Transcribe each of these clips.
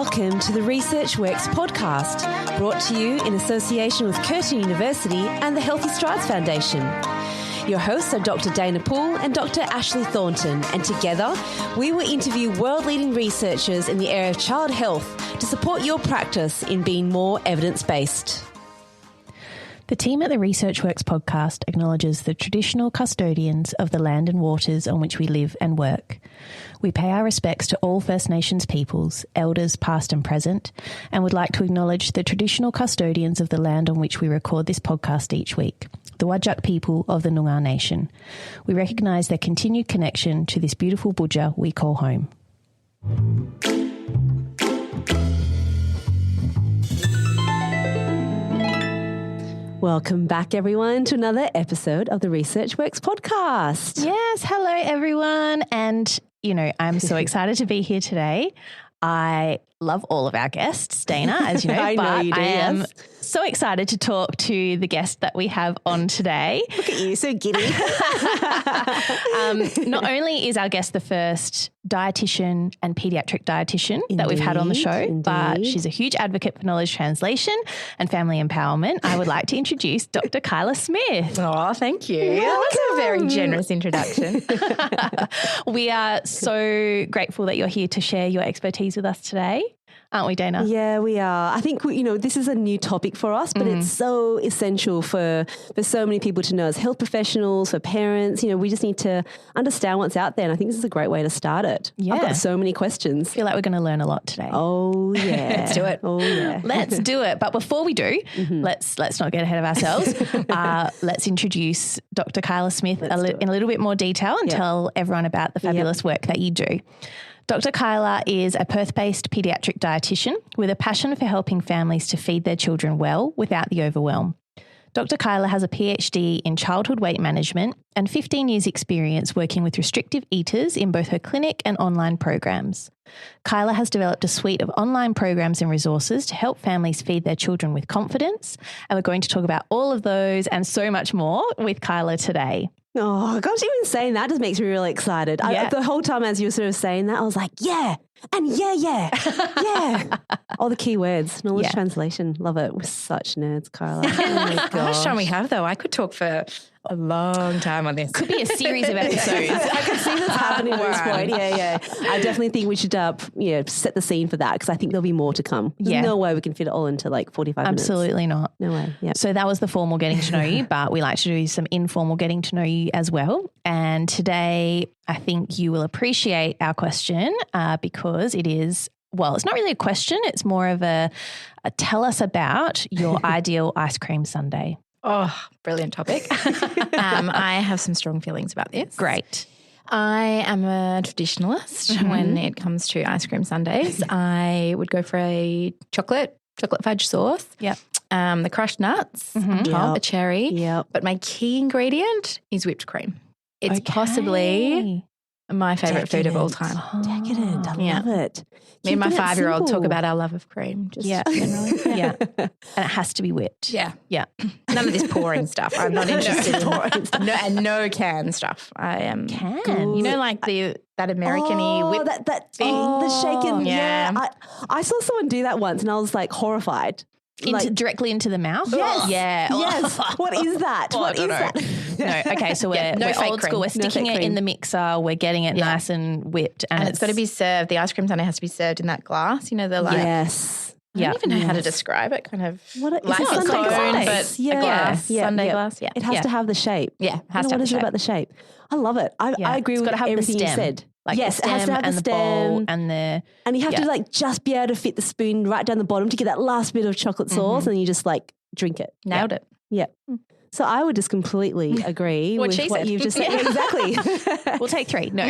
Welcome to the Research Works podcast, brought to you in association with Curtin University and the Healthy Strides Foundation. Your hosts are Dr. Dana Poole and Dr. Ashley Thornton, and together we will interview world-leading researchers in the area of child health to support your practice in being more evidence-based. The team at the Research Works podcast acknowledges the traditional custodians of the land and waters on which we live and work. We pay our respects to all First Nations peoples, elders past and present, and would like to acknowledge the traditional custodians of the land on which we record this podcast each week, the Whadjuk people of the Noongar Nation. We recognise their continued connection to this beautiful budja we call home. Welcome back, everyone, to another episode of the Research Works podcast. Yes, hello, everyone. And, I'm so excited to be here today. I love all of our guests, Dana, as you know, I know you do, I am yes. so excited to talk to the guest that we have on today. Look at you, so giddy. Not only is our guest the first dietitian and paediatric dietitian that we've had on the show, but she's a huge advocate for knowledge translation and family empowerment. I would like to introduce Dr. Kyla Smith. Oh, thank you. That was a very generous introduction. We are so grateful that you're here to share your expertise with us today. Aren't we, Dana? Yeah, we are. I think, this is a new topic for us, but it's so essential for so many people to know as health professionals, for parents. We just need to understand what's out there. And I think this is a great way to start it. Yeah. I've got so many questions. I feel like we're going to learn a lot today. Oh, yeah. Let's do it. Oh, yeah. Let's do it. But before we do, let's not get ahead of ourselves. Let's introduce Dr. Kyla Smith in a little bit more detail and tell everyone about the fabulous work that you do. Dr. Kyla is a Perth-based paediatric dietitian with a passion for helping families to feed their children well without the overwhelm. Dr. Kyla has a PhD in childhood weight management and 15 years experience working with restrictive eaters in both her clinic and online programs. Kyla has developed a suite of online programs and resources to help families feed their children with confidence, and we're going to talk about all of those and so much more with Kyla today. Oh, gosh, even saying that just makes me really excited. Yeah. The whole time as you were sort of saying that, I was like, yeah, and yeah. All the key words, knowledge translation. Love it. We're such nerds, Kyla. Oh, my How gosh. much time we have, though? I could talk for a long time on this. Could be a series of episodes. I can see this happening at this point. Yeah. I definitely think we should set the scene for that, because I think there'll be more to come. There's no way we can fit it all into 45 minutes. Absolutely not. No way. Yeah. So that was the formal getting to know you, but we like to do some informal getting to know you as well. And today I think you will appreciate our question because it is, well, it's not really a question. It's more of a tell us about your ideal ice cream sundae. Oh, brilliant topic. I have some strong feelings about this. Great. I am a traditionalist when it comes to ice cream sundaes. I would go for a chocolate fudge sauce. Yep. The crushed nuts on top, a cherry. Yep. But my key ingredient is whipped cream. It's possibly my favourite food of all time. Decadent. I love it. Me and my Keeping it 5-year-old talk simple. about our love of cream. Just generally. Yeah. And it has to be whipped. Yeah. Yeah. None of this pouring stuff. I'm not interested in pouring stuff. No can stuff. I am Can. You know, like that American-y whip that thing. the shaken. Yeah. I saw someone do that once and I was like horrified. Directly into the mouth? Yes. Yeah. Yes. What is that? What is that? No. Okay. So we're no fake old school. cream. We're sticking it in the mixer. We're getting it nice and whipped. And it's got to be served. The ice cream sundae has to be served in that glass. You know, the Yes. I don't even know how to describe it. Kind of What like it's a sundae cone, glass. but a glass. Sundae glass. Yeah. It has to have the shape. Yeah. Has to have What the is shape. it about the shape? I love it. I agree It's with got to have everything the you stem. said. Like yes, the it has stem to have and the the bowl stem. and the... And you have to just be able to fit the spoon right down the bottom to get that last bit of chocolate sauce, and you just drink it. Nailed it. Yeah. So I would just completely agree What with she what said. you've just said. Yeah, exactly. We'll take 3. No.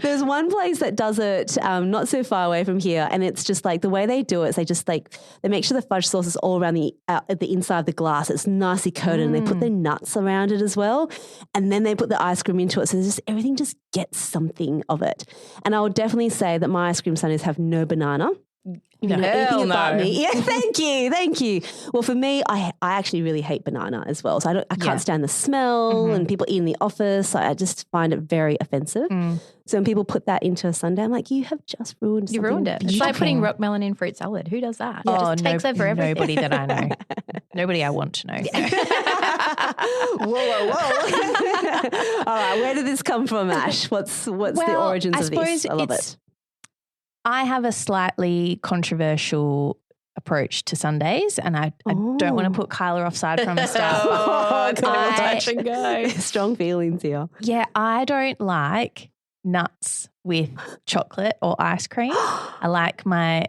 There's one place that does it not so far away from here, and it's just the way they do it is they just they make sure the fudge sauce is all around at the inside of the glass. It's nicely coated, and they put the nuts around it as well, and then they put the ice cream into it. So everything just gets something of it. And I would definitely say that my ice cream sundaes have no banana. anything about me. Yeah, thank you. Well, for me, I actually really hate banana as well. So I can't stand the smell and people eat in the office. I just find it very offensive. So when people put that into a sundae, I'm like, you have just ruined something. You ruined it. It's like putting rock melon in fruit salad. Who does that? Yeah, it just takes over everything. Nobody that I know. Nobody I want to know. whoa. All right, where did this come from, Ash? What's the origins of this? I love it. I have a slightly controversial approach to Sundays, and I don't want to put Kyla offside from the start. Touch and go. Strong feelings here. Yeah, I don't like nuts with chocolate or ice cream. I like my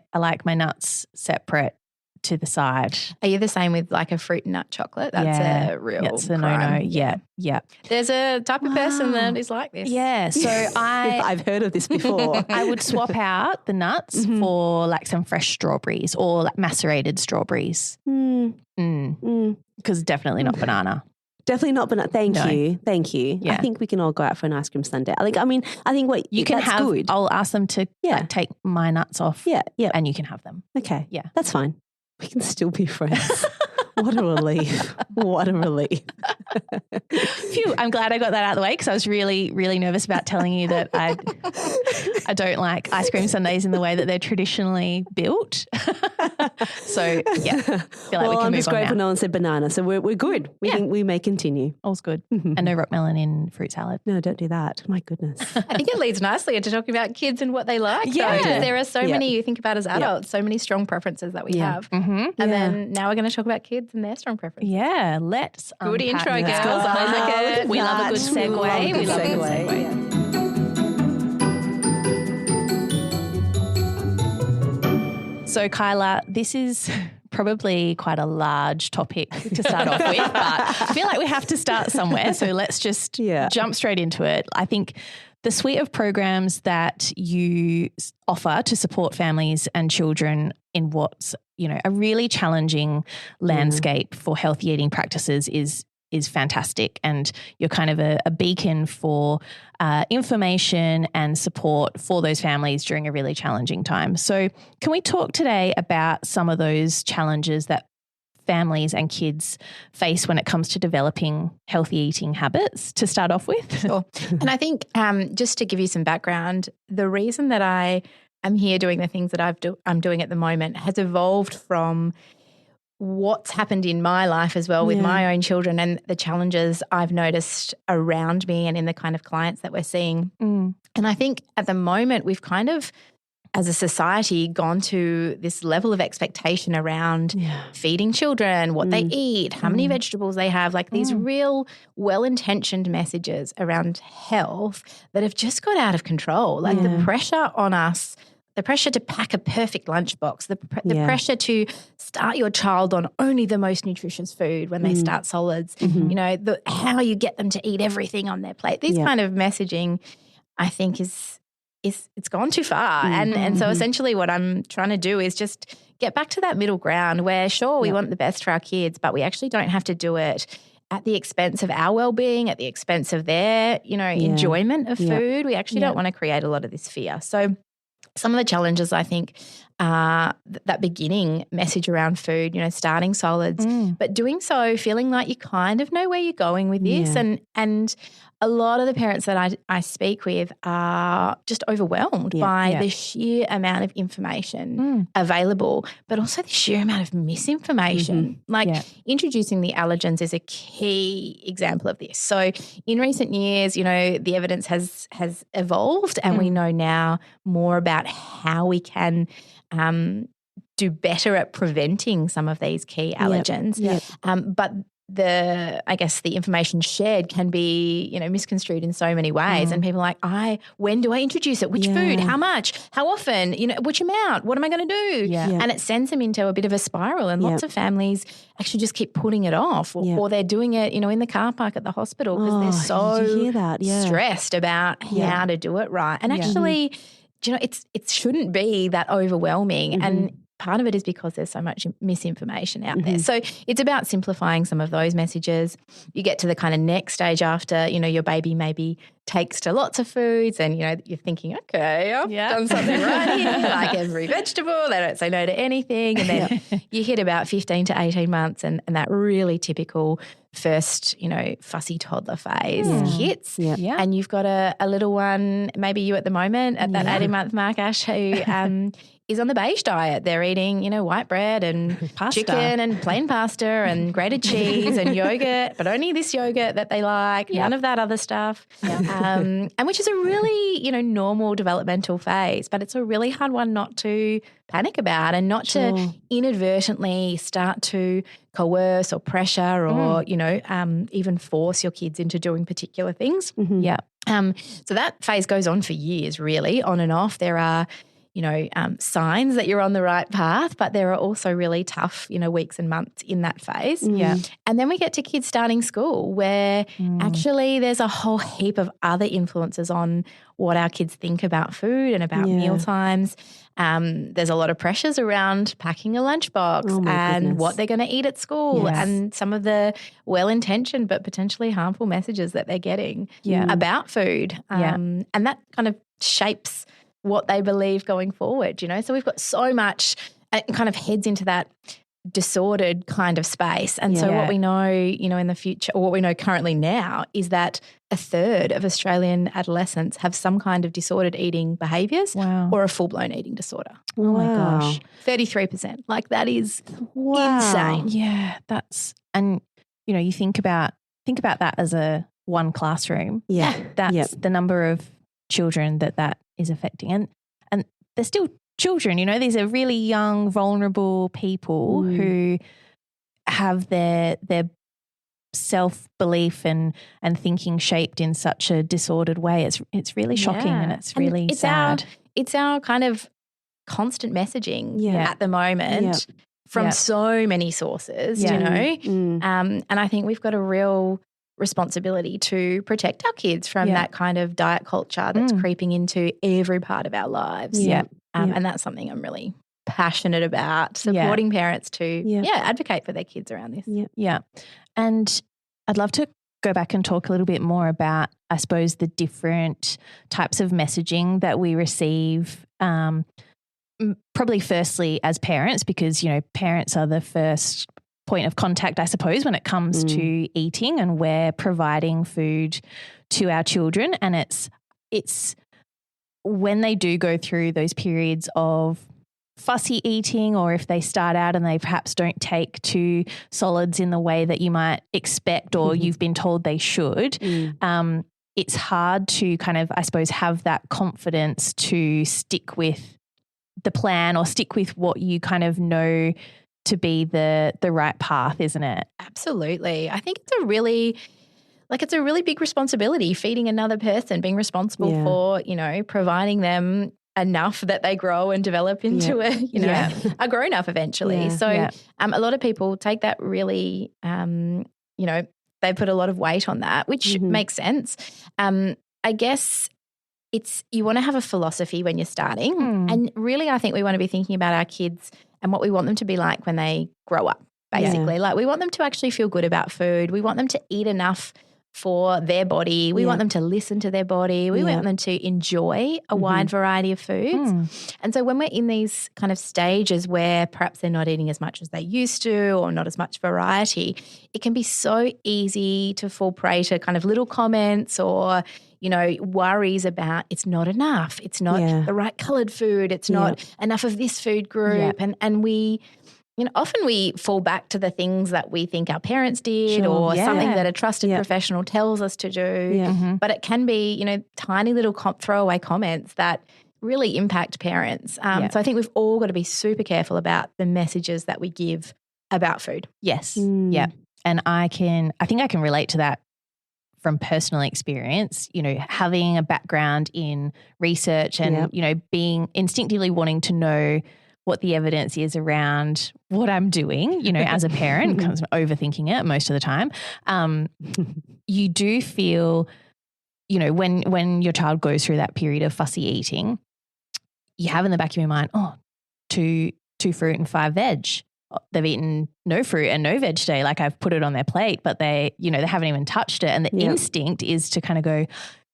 nuts separate to the side. Are you the same with like a fruit and nut chocolate? That's a real That's a crime. no-no. Yeah. There's a type of person that is like this. Yeah, so I've heard of this before. I would swap out the nuts for like some fresh strawberries or like macerated strawberries. Because definitely not banana. Definitely not banana. Thank you. Yeah. I think we can all go out for an ice cream sundae. I think what You can that's have, good. I'll ask them to like, take my nuts off and you can have them. Okay. Yeah. That's fine. We can still be friends. What a relief. What a relief. Phew, I'm glad I got that out of the way because I was really, really nervous about telling you that I don't like ice cream sundaes in the way that they're traditionally built. So, yeah, I feel like we can move on I'm just grateful now. no one said banana, so we're good. We may continue. All's good. And no rock melon in fruit salad. No, don't do that. My goodness. I think it leads nicely into talking about kids and what they like. Yeah. Because there are so many, you think about as adults, so many strong preferences that we have. And then now we're going to talk about kids and their strong preferences. Yeah, let's Good unpack intro, that. girls. I like it. We love a good segue. We love a good segue. So, Kyla, this is probably quite a large topic to start off with, but I feel like we have to start somewhere. So let's just jump straight into it. I think the suite of programs that you offer to support families and children in what's, a really challenging landscape for healthy eating practices is fantastic, and you're kind of a beacon for information and support for those families during a really challenging time. So can we talk today about some of those challenges that families and kids face when it comes to developing healthy eating habits to start off with? Sure. And I think just to give you some background, the reason that I am here doing the things that I'm doing at the moment has evolved from what's happened in my life as well with my own children and the challenges I've noticed around me and in the kind of clients that we're seeing. And I think at the moment we've kind of, as a society, gone to this level of expectation around feeding children, what they eat, how many vegetables they have, like these real well-intentioned messages around health that have just got out of control. Like the pressure on us, the pressure to pack a perfect lunchbox, the pressure to start your child on only the most nutritious food when they start solids, how you get them to eat everything on their plate. These kind of messaging, I think, it's gone too far. And so essentially what I'm trying to do is just get back to that middle ground where, sure, we want the best for our kids, but we actually don't have to do it at the expense of our well-being, at the expense of their, enjoyment of food. We actually don't want to create a lot of this fear. So some of the challenges, I think, that beginning message around food, starting solids, but doing so feeling like you kind of know where you're going with this. And a lot of the parents that I speak with are just overwhelmed by the sheer amount of information available, but also the sheer amount of misinformation. Introducing the allergens is a key example of this. So in recent years, the evidence has evolved and we know now more about how we can do better at preventing some of these key allergens. But the information shared can be, misconstrued in so many ways. And people are like, when do I introduce it? Which food? How much? How often? Which amount? What am I going to do? And it sends them into a bit of a spiral. And lots of families actually just keep putting it off or they're doing it, in the car park at the hospital because they're so stressed about how to do it right. And actually, it shouldn't be that overwhelming. part of it is because there's so much misinformation out there. So it's about simplifying some of those messages. You get to the kind of next stage after, your baby maybe takes to lots of foods and, you're thinking, okay, I've done something right here, like every vegetable. They don't say no to anything. And then you hit about 15 to 18 months and that really typical first, fussy toddler phase hits. Yeah. And you've got a little one, maybe you at the moment at that 18-month mark, Ash, who is on the beige diet. They're eating, white bread and Pasta. chicken and plain pasta and grated cheese and yogurt, but only this yogurt that they like, none of that other stuff. And which is a really, normal developmental phase, but it's a really hard one not to panic about and not to inadvertently start to coerce or pressure or, even force your kids into doing particular things. Yeah. So that phase goes on for years, really, on and off. There are signs that you're on the right path, but there are also really tough, weeks and months in that phase. Yeah. And then we get to kids starting school where actually there's a whole heap of other influences on what our kids think about food and about meal times. There's a lot of pressures around packing a lunchbox and what they're going to eat at school and some of the well-intentioned but potentially harmful messages that they're getting about food. And that kind of shapes what they believe going forward, So we've got so much kind of heads into that disordered kind of space. And so what we know, in the future, or what we know currently now, is that a third of Australian adolescents have some kind of disordered eating behaviours or a full-blown eating disorder. Oh my gosh. 33%. Like that is insane. Yeah, and you think about that as a one classroom. Yeah. That's the number of children that is affecting. And they're still children, these are really young, vulnerable people who have their self-belief and thinking shaped in such a disordered way. It's really shocking and it's really sad. It's our kind of constant messaging at the moment from so many sources, and I think we've got a real responsibility to protect our kids from that kind of diet culture that's creeping into every part of our lives. And that's something I'm really passionate about, supporting parents to advocate for their kids around this. Yeah. And I'd love to go back and talk a little bit more about, I suppose, the different types of messaging that we receive, probably firstly as parents, because, parents are the first point of contact, I suppose, when it comes to eating, and we're providing food to our children. And it's when they do go through those periods of fussy eating, or if they start out and they perhaps don't take to solids in the way that you might expect or you've been told they should, it's hard to kind of, I suppose, have that confidence to stick with the plan or stick with what you kind of know to be the right path, isn't it? Absolutely. I think it's a really big responsibility, feeding another person, being responsible for, providing them enough that they grow and develop into a grown-up eventually. A lot of people take that really, they put a lot of weight on that, which makes sense. I guess you want to have a philosophy when you're starting. And really, I think we want to be thinking about our kids and what we want them to be like when they grow up, basically. Like we want them to actually feel good about food. We want them to eat enough for their body. We want them to listen to their body. We want them to enjoy a wide variety of foods. And so when we're in these kind of stages where perhaps they're not eating as much as they used to or not as much variety, it can be so easy to fall prey to kind of little comments or worries about it's not enough, it's not the right coloured food, it's not enough of this food group. And we, often we fall back to the things that we think our parents did or something that a trusted professional tells us to do. But it can be, tiny little throwaway comments that really impact parents. So I think we've all got to be super careful about the messages that we give about food. Yes. Yeah. And I think I can relate to that from personal experience, having a background in research and, being instinctively wanting to know what the evidence is around what I'm doing, as a parent, because I'm overthinking it most of the time. You do feel, when your child goes through that period of fussy eating, you have in the back of your mind, to 2 fruit and 5 veg. They've eaten no fruit and no veg today. Like I've put it on their plate, but they haven't even touched it. And the instinct is to kind of go,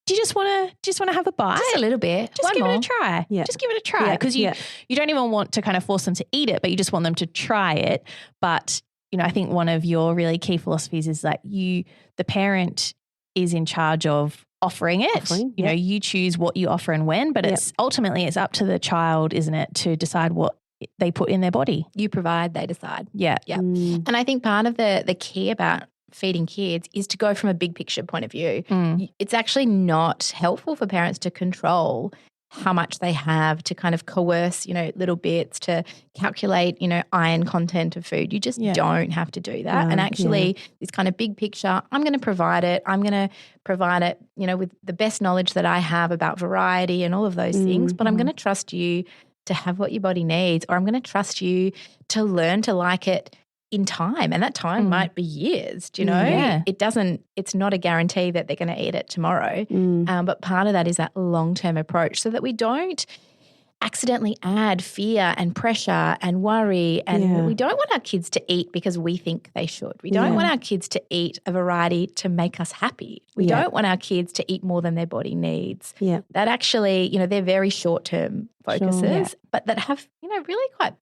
do you just want to have a bite? Just a little bit. Just give it a try. Yeah. Just give it a try. Because you don't even want to kind of force them to eat it, but you just want them to try it. But, I think one of your really key philosophies is that the parent is in charge of offering it. You choose what you offer and when, but it's ultimately it's up to the child, isn't it, to decide what they put in their body. You provide, they decide. Yeah. Yeah. And I think part of the key about feeding kids is to go from a big picture point of view. It's actually not helpful for parents to control how much they have, to kind of coerce, little bits, to calculate, iron content of food. You just don't have to do that. And actually this kind of big picture, I'm going to provide it. I'm going to provide it, with the best knowledge that I have about variety and all of those things, but I'm going to trust you to have what your body needs, or I'm going to trust you to learn to like it in time. And that time might be years, do you know? Yeah. It's not a guarantee that they're going to eat it tomorrow. But part of that is that long-term approach so that we don't accidentally add fear and pressure and worry. And we don't want our kids to eat because we think they should. We don't want our kids to eat a variety to make us happy. We don't want our kids to eat more than their body needs. That actually, they're very short-term focuses, but that have, really quite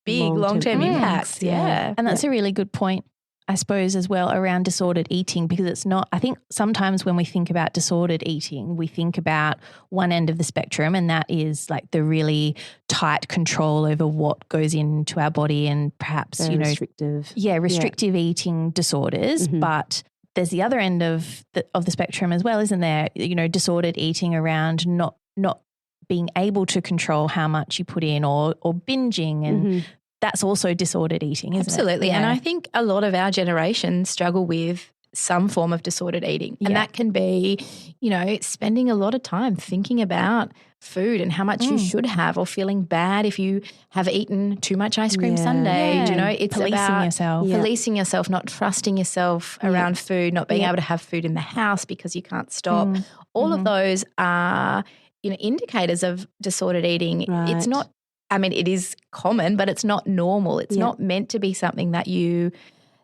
big long-term impacts. And that's a really good point, I suppose, as well, around disordered eating, because it's not, I think sometimes when we think about disordered eating, we think about one end of the spectrum, and that is like the really tight control over what goes into our body and perhaps, restrictive. Restrictive eating disorders. But there's the other end of the spectrum as well, isn't there? Disordered eating around not being able to control how much you put in or binging, and that's also disordered eating, isn't it? Absolutely. And I think a lot of our generation struggle with some form of disordered eating. And that can be, spending a lot of time thinking about food and how much you should have, or feeling bad if you have eaten too much ice cream sundae. It's policing yourself, not trusting yourself around food, not being able to have food in the house because you can't stop. All of those are indicators of disordered eating. Right. It's not, it is common, but it's not normal. It's not meant to be something that you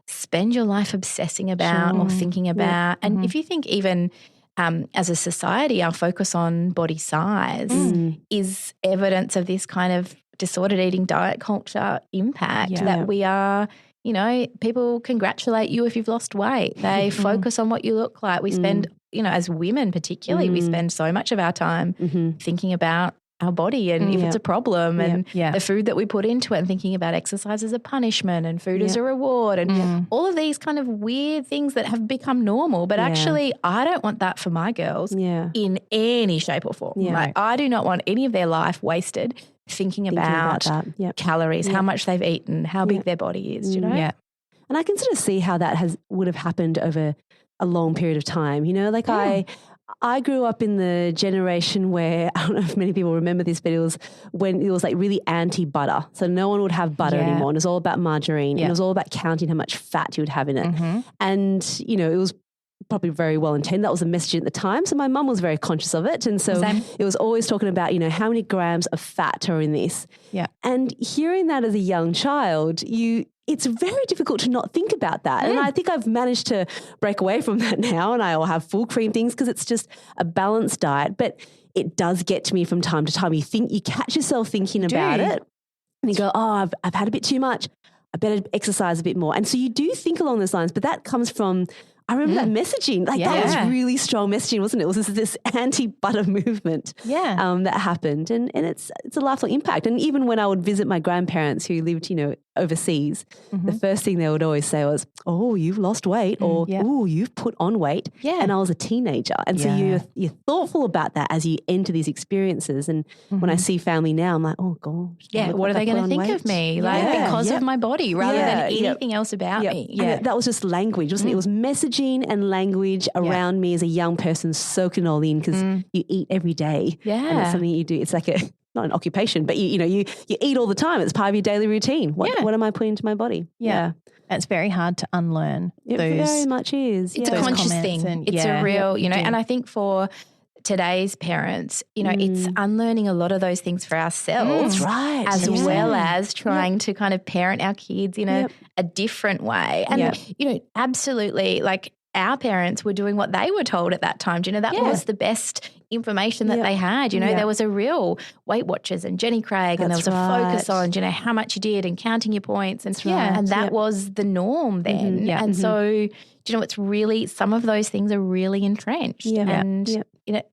spend your life obsessing about or thinking about. And if you think even as a society, our focus on body size is evidence of this kind of disordered eating diet culture impact that we are, people congratulate you if you've lost weight. They focus on what you look like. We spend, as women particularly, we spend so much of our time thinking about our body and if it's a problem and the food that we put into it, and thinking about exercise as a punishment and food as a reward, and all of these kind of weird things that have become normal. But actually, I don't want that for my girls in any shape or form. Like, I do not want any of their life wasted thinking about calories, how much they've eaten, how big their body is, And I can sort of see how that would have happened over a long period of time. I grew up in the generation where, I don't know if many people remember this, but it was when it was like really anti-butter. So no one would have butter anymore. And it was all about margarine. And it was all about counting how much fat you would have in it. And, it was probably very well intended. That was a message at the time. So my mum was very conscious of it. And so it was always talking about, how many grams of fat are in this. And hearing that as a young child, it's very difficult to not think about that. And I think I've managed to break away from that now, and I'll have full cream things because it's just a balanced diet. But it does get to me from time to time. You catch yourself thinking about it and you go, oh, I've had a bit too much. I better exercise a bit more. And so you do think along those lines, but that comes from, I remember that messaging, that was really strong messaging, wasn't it? It was this anti-butter movement that happened. And it's a lifelong impact. And even when I would visit my grandparents who lived, overseas, the first thing they would always say was, oh, you've lost weight, or, oh, you've put on weight. And I was a teenager. And so you're thoughtful about that as you enter these experiences. And when I see family now, I'm like, oh gosh. What are they going to think of me? Because of my body rather than anything else about me. And that was just language, wasn't it? It was messaging and language around me as a young person, soaking all in, because you eat every day. And it's something you do. It's like not an occupation, but you eat all the time. It's part of your daily routine. What am I putting into my body? It's very hard to unlearn. It very much is. It's a conscious thing. It's a real, and I think for today's parents, it's unlearning a lot of those things for ourselves. That's right. As well as trying to kind of parent our kids in a different way. And, absolutely, like our parents were doing what they were told at that time. Do you know, that was the best information that they had. There was a real Weight Watchers and Jenny Craig, and there was a focus on, how much you did and counting your points. And, and that was the norm then. And so, it's really, some of those things are really entrenched. And,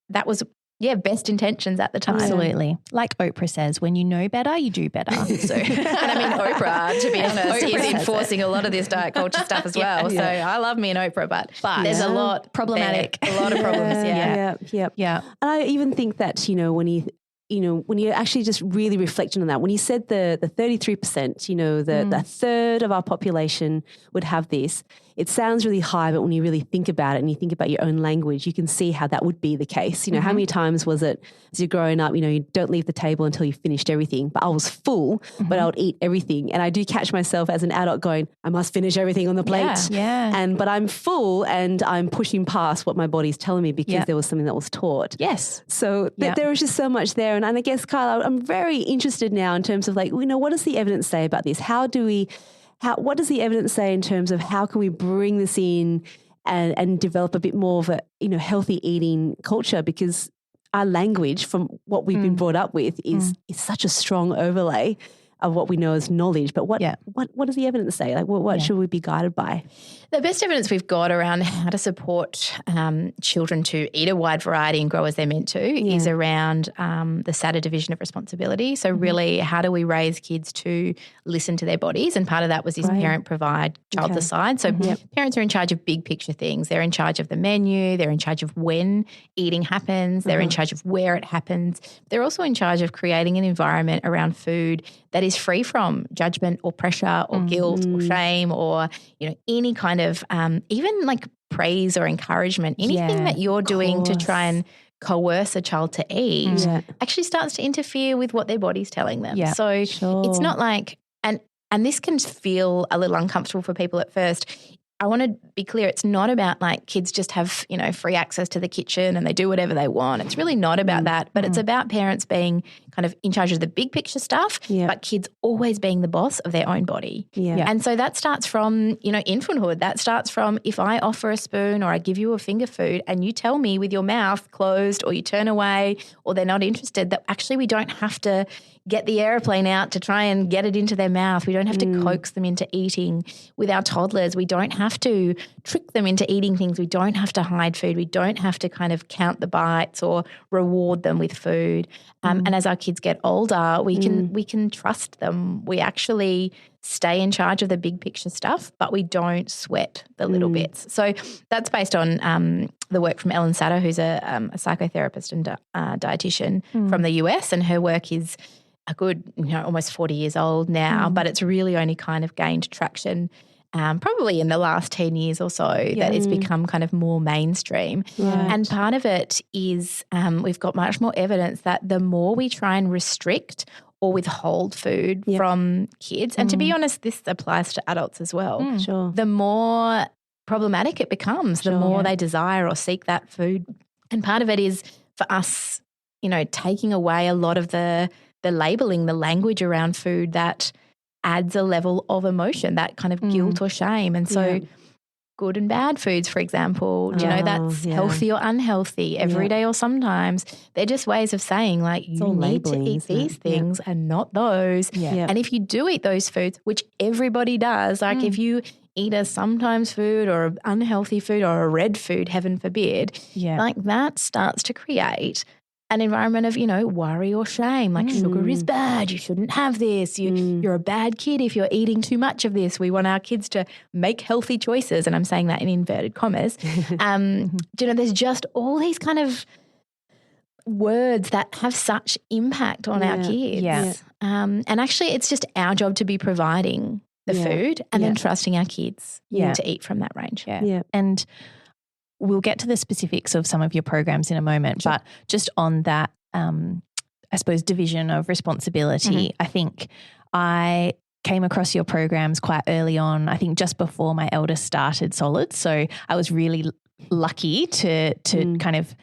that was best intentions at the time. Absolutely. Like Oprah says, when you know better, you do better. So, and I mean, Oprah, to be honest, is enforcing a lot of this diet culture stuff as well. So I love me an Oprah, but there's a lot problematic, a lot of problems. Yeah. And I even think that, when you actually just really reflecting on that, when you said the 33%, the third of our population would have this, it sounds really high, but when you really think about it and you think about your own language, you can see how that would be the case. How many times was it as you're growing up, you don't leave the table until you finished everything, but I was full, but I would eat everything. And I do catch myself as an adult going, I must finish everything on the plate. But I'm full and I'm pushing past what my body's telling me because there was something that was taught. Yes. So there was just so much there. And I guess, Kyla, I'm very interested now in terms of what does the evidence say about this? What does the evidence say in terms of how can we bring this in and develop a bit more of a, healthy eating culture? Because our language, from what we've been brought up with, is such a strong overlay of what we know as knowledge. But what does the evidence say? What should we be guided by? The best evidence we've got around how to support children to eat a wide variety and grow as they're meant to is around the SATA division of responsibility. So really, how do we raise kids to listen to their bodies? And part of that was this parent provide, child decide. So parents are in charge of big picture things. They're in charge of the menu. They're in charge of when eating happens. They're in charge of where it happens. They're also in charge of creating an environment around food that is free from judgment or pressure or guilt or shame or, any kind of even like praise or encouragement, anything that you're doing to try and coerce a child to eat actually starts to interfere with what their body's telling them. So it's not like, and this can feel a little uncomfortable for people at first. I want to be clear, it's not about like kids just have, free access to the kitchen and they do whatever they want. It's really not about that, but it's about parents being kind of in charge of the big picture stuff, but kids always being the boss of their own body. And so that starts from, infanthood. That starts from if I offer a spoon or I give you a finger food and you tell me with your mouth closed or you turn away or they're not interested, that actually we don't have to get the airplane out to try and get it into their mouth. We don't have to coax them into eating. With our toddlers, we don't have to trick them into eating things. We don't have to hide food. We don't have to kind of count the bites or reward them with food. And as our kids get older, we can trust them. We actually stay in charge of the big picture stuff, but we don't sweat the little bits. So that's based on the work from Ellen Satter, who's a psychotherapist and dietitian from the US, and her work is a good, almost 40 years old now, but it's really only kind of gained traction probably in the last 10 years or so that it's become kind of more mainstream. And part of it is we've got much more evidence that the more we try and restrict or withhold food from kids, and to be honest, this applies to adults as well, the more problematic it becomes, the more they desire or seek that food. And part of it is for us, taking away a lot of the labeling, the language around food that adds a level of emotion, that kind of guilt or shame. And so good and bad foods, for example, that's healthy or unhealthy, everyday or sometimes. They're just ways of saying like you need to eat these things and not those. And if you do eat those foods, which everybody does, like if you eat a sometimes food or an unhealthy food or a red food, heaven forbid, like that starts to create an environment of, worry or shame, like sugar is bad, you shouldn't have this, you're a bad kid if you're eating too much of this. We want our kids to make healthy choices, and I'm saying that in inverted commas. There's just all these kind of words that have such impact on our kids. And actually it's just our job to be providing the food and then trusting our kids to eat from that range. And we'll get to the specifics of some of your programs in a moment, but just on that, I suppose, division of responsibility, I think I came across your programs quite early on, I think just before my eldest started solids. So I was really lucky to kind of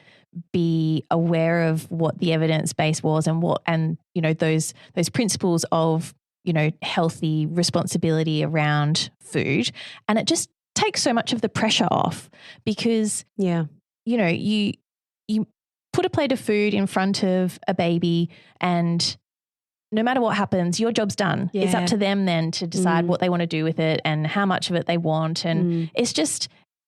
be aware of what the evidence base was and those principles of, healthy responsibility around food. And it just takes so much of the pressure off because, you put a plate of food in front of a baby and no matter what happens, your job's done. Yeah. It's up to them then to decide what they want to do with it and how much of it they want. And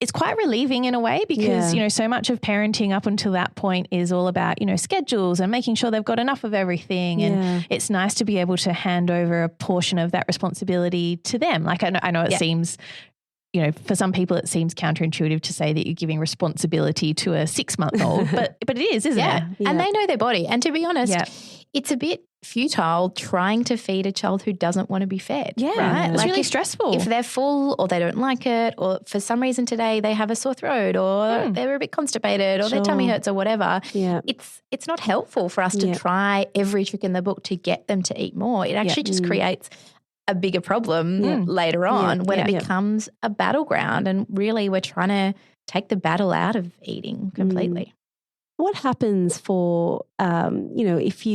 it's quite relieving in a way because, so much of parenting up until that point is all about, schedules and making sure they've got enough of everything. And it's nice to be able to hand over a portion of that responsibility to them. Like I know it seems, for some people it seems counterintuitive to say that you're giving responsibility to a 6-month-old, but it is, isn't it? Yeah. And they know their body. And to be honest, it's a bit futile trying to feed a child who doesn't want to be fed. Yeah, right? It's really stressful. If they're full or they don't like it or for some reason today they have a sore throat or they're a bit constipated or their tummy hurts or whatever, it's not helpful for us to try every trick in the book to get them to eat more. It actually just creates a bigger problem later on when it becomes a battleground, and really we're trying to take the battle out of eating completely. What happens for, if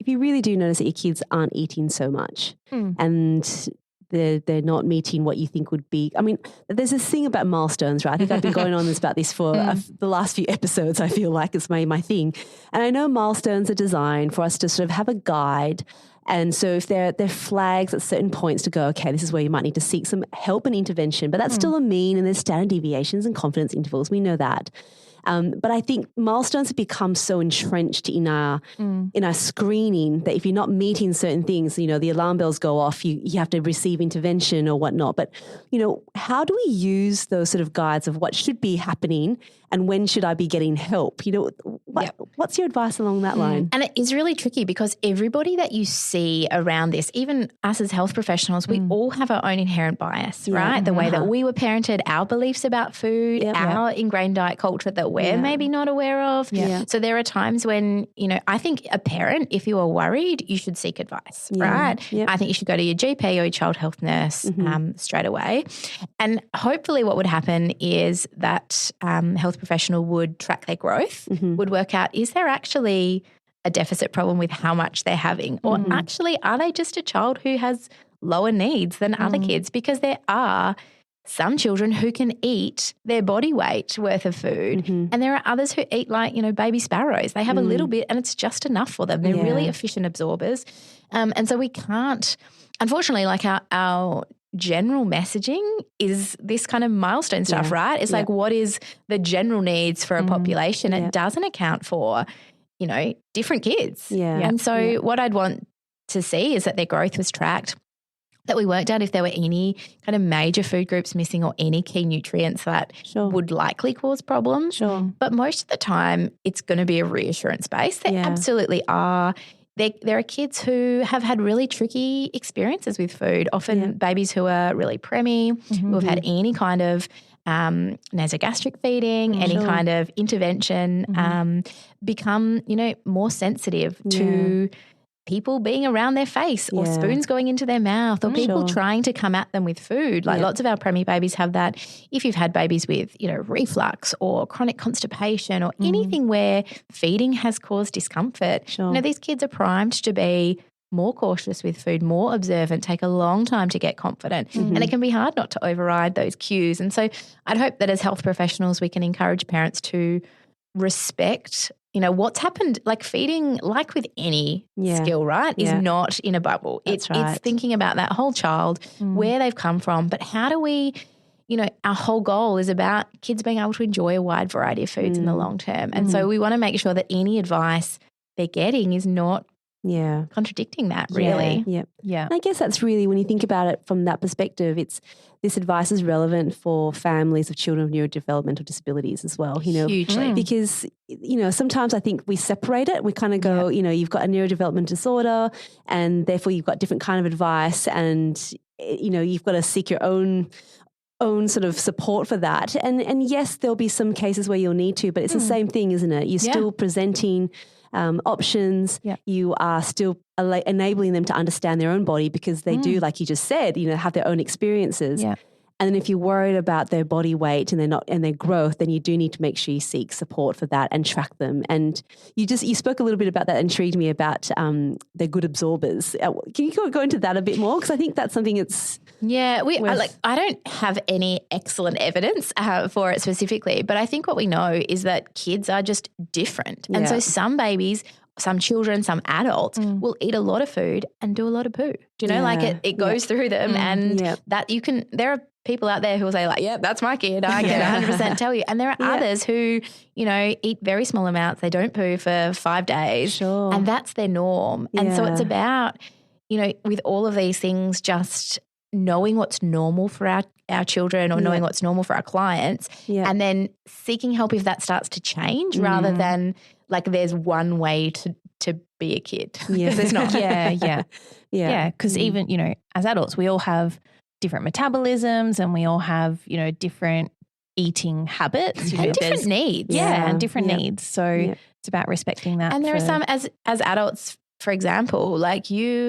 you really do notice that your kids aren't eating so much and they're not meeting what you think would be, I mean, there's this thing about milestones, right? I think I've been going on about this for the last few episodes. I feel like it's my thing. And I know milestones are designed for us to sort of have a guide. And so if they're flags at certain points to go, okay, this is where you might need to seek some help and intervention, but that's still a mean and there's standard deviations and confidence intervals. We know that. But I think milestones have become so entrenched in our screening that if you're not meeting certain things, the alarm bells go off, you have to receive intervention or whatnot. But, how do we use those sort of guides of what should be happening and when should I be getting help? What's your advice along that line? And it is really tricky because everybody that you see around this, even us as health professionals, we all have our own inherent bias, right? The way that we were parented, our beliefs about food, our ingrained diet culture that we're maybe not aware of. So there are times when, I think a parent, if you are worried, you should seek advice, right? I think you should go to your GP or your child health nurse straight away. And hopefully what would happen is that health professional would track their growth, would work out, is there actually a deficit problem with how much they're having? Or actually, are they just a child who has lower needs than other kids? Because there are some children who can eat their body weight worth of food and there are others who eat like, baby sparrows. They have a little bit and it's just enough for them. They're really efficient absorbers. And so we can't, unfortunately, like our general messaging is this kind of milestone stuff, right? It's like, what is the general needs for a population? It doesn't account for, different kids. And so what I'd want to see is that their growth was tracked, that we worked out if there were any kind of major food groups missing or any key nutrients that would likely cause problems. But most of the time it's going to be a reassurance base. There absolutely are. There are kids who have had really tricky experiences with food, often babies who are really preemie, who have had any kind of nasogastric feeding, any kind of intervention, become, more sensitive to people being around their face or spoons going into their mouth or people trying to come at them with food. Like lots of our preemie babies have that. If you've had babies with, reflux or chronic constipation or anything where feeding has caused discomfort, these kids are primed to be more cautious with food, more observant, take a long time to get confident. And it can be hard not to override those cues. And so I'd hope that as health professionals, we can encourage parents to respect what's happened, like feeding, like with any skill, right, is not in a bubble. It's thinking about that whole child, where they've come from, but how do we, our whole goal is about kids being able to enjoy a wide variety of foods in the long term. And so we want to make sure that any advice they're getting is not contradicting that, really. And I guess that's really, when you think about it from that perspective, this advice is relevant for families of children with neurodevelopmental disabilities as well, Hugely. Because, sometimes I think we separate it. We kind of go, you've got a neurodevelopmental disorder and therefore you've got different kind of advice and, you've got to seek your own sort of support for that. And yes, there'll be some cases where you'll need to, but it's the same thing, isn't it? You're still presenting options. You are still enabling them to understand their own body because they do, like you just said, have their own experiences. And then if you're worried about their body weight and their growth, then you do need to make sure you seek support for that and track them. And you spoke a little bit about that, intrigued me about they're good absorbers. Can you go into that a bit more? Because I think that's something that's I don't have any excellent evidence for it specifically, but I think what we know is that kids are just different. And so some babies, some children, some adults will eat a lot of food and do a lot of poo. Do you know, like it goes through them and that there are people out there who will say like, yeah, that's my kid. I can 100% tell you. And there are others who, you know, eat very small amounts. They don't poo for 5 days and that's their norm. And so it's about, you know, with all of these things, just knowing what's normal for our children or knowing what's normal for our clients and then seeking help if that starts to change rather than like there's one way to be a kid. Because there's not. Because even, you know, as adults, we all have different metabolisms and we all have, you know, different eating habits. And different needs. And different needs. So it's about respecting that. And there are some, as adults, for example, like I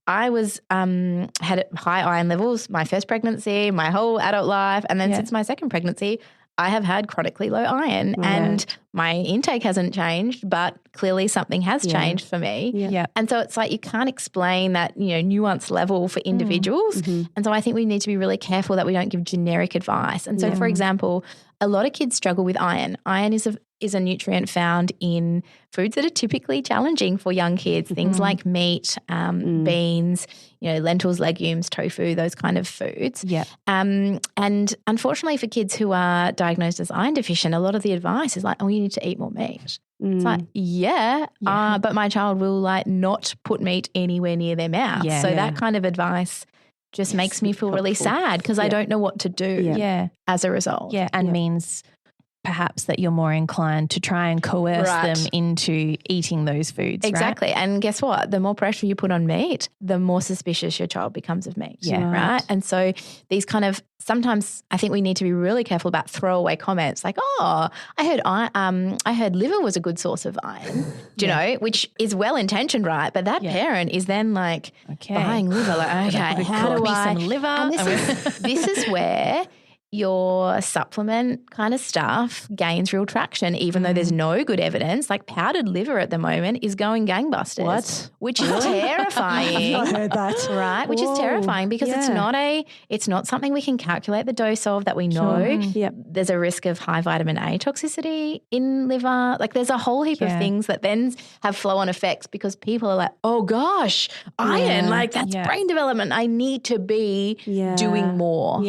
had high iron levels my first pregnancy, my whole adult life, and then since my second pregnancy, I have had chronically low iron and my intake hasn't changed, but clearly something has changed for me. And so it's like you can't explain that, you know, nuanced level for individuals. And so I think we need to be really careful that we don't give generic advice. And so, for example, a lot of kids struggle with iron. Iron is a nutrient found in foods that are typically challenging for young kids, things like meat, beans, you know, lentils, legumes, tofu, those kind of foods. And unfortunately for kids who are diagnosed as iron deficient, a lot of the advice is like, oh, you need to eat more meat. It's like, but my child will like not put meat anywhere near their mouth. So that kind of advice just makes me feel really sad because I don't know what to do as a result. And means perhaps that you're more inclined to try and coerce them into eating those foods. Exactly. Right? And guess what? The more pressure you put on meat, the more suspicious your child becomes of meat. Right. And so these kind of, sometimes I think we need to be really careful about throwaway comments like, oh, I heard liver was a good source of iron, do you know, which is well-intentioned, right? But that parent is then like buying liver, like, okay, how do I? Some liver. And this is where your supplement kind of stuff gains real traction, even though there's no good evidence. Like powdered liver at the moment is going gangbusters. Which is terrifying. I've not heard that. Right? Which is terrifying because it's not something we can calculate the dose of that we know. There's a risk of high vitamin A toxicity in liver. Like there's a whole heap of things that then have flow-on effects because people are like, oh gosh, iron, like that's brain development. I need to be doing more.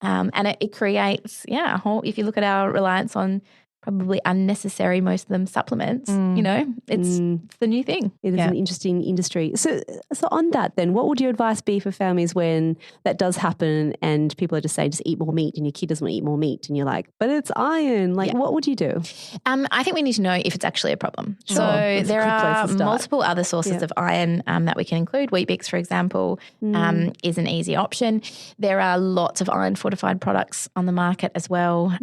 And it creates, a whole, if you look at our reliance on probably unnecessary, most of them supplements, you know, it's the new thing. It is an interesting industry. So on that then, what would your advice be for families when that does happen and people are just saying, just eat more meat and your kid doesn't want to eat more meat and you're like, but it's iron. Like what would you do? I think we need to know if it's actually a problem. Sure. So there are multiple other sources of iron that we can include. Weet-Bix, for example, is an easy option. There are lots of iron fortified products on the market as well.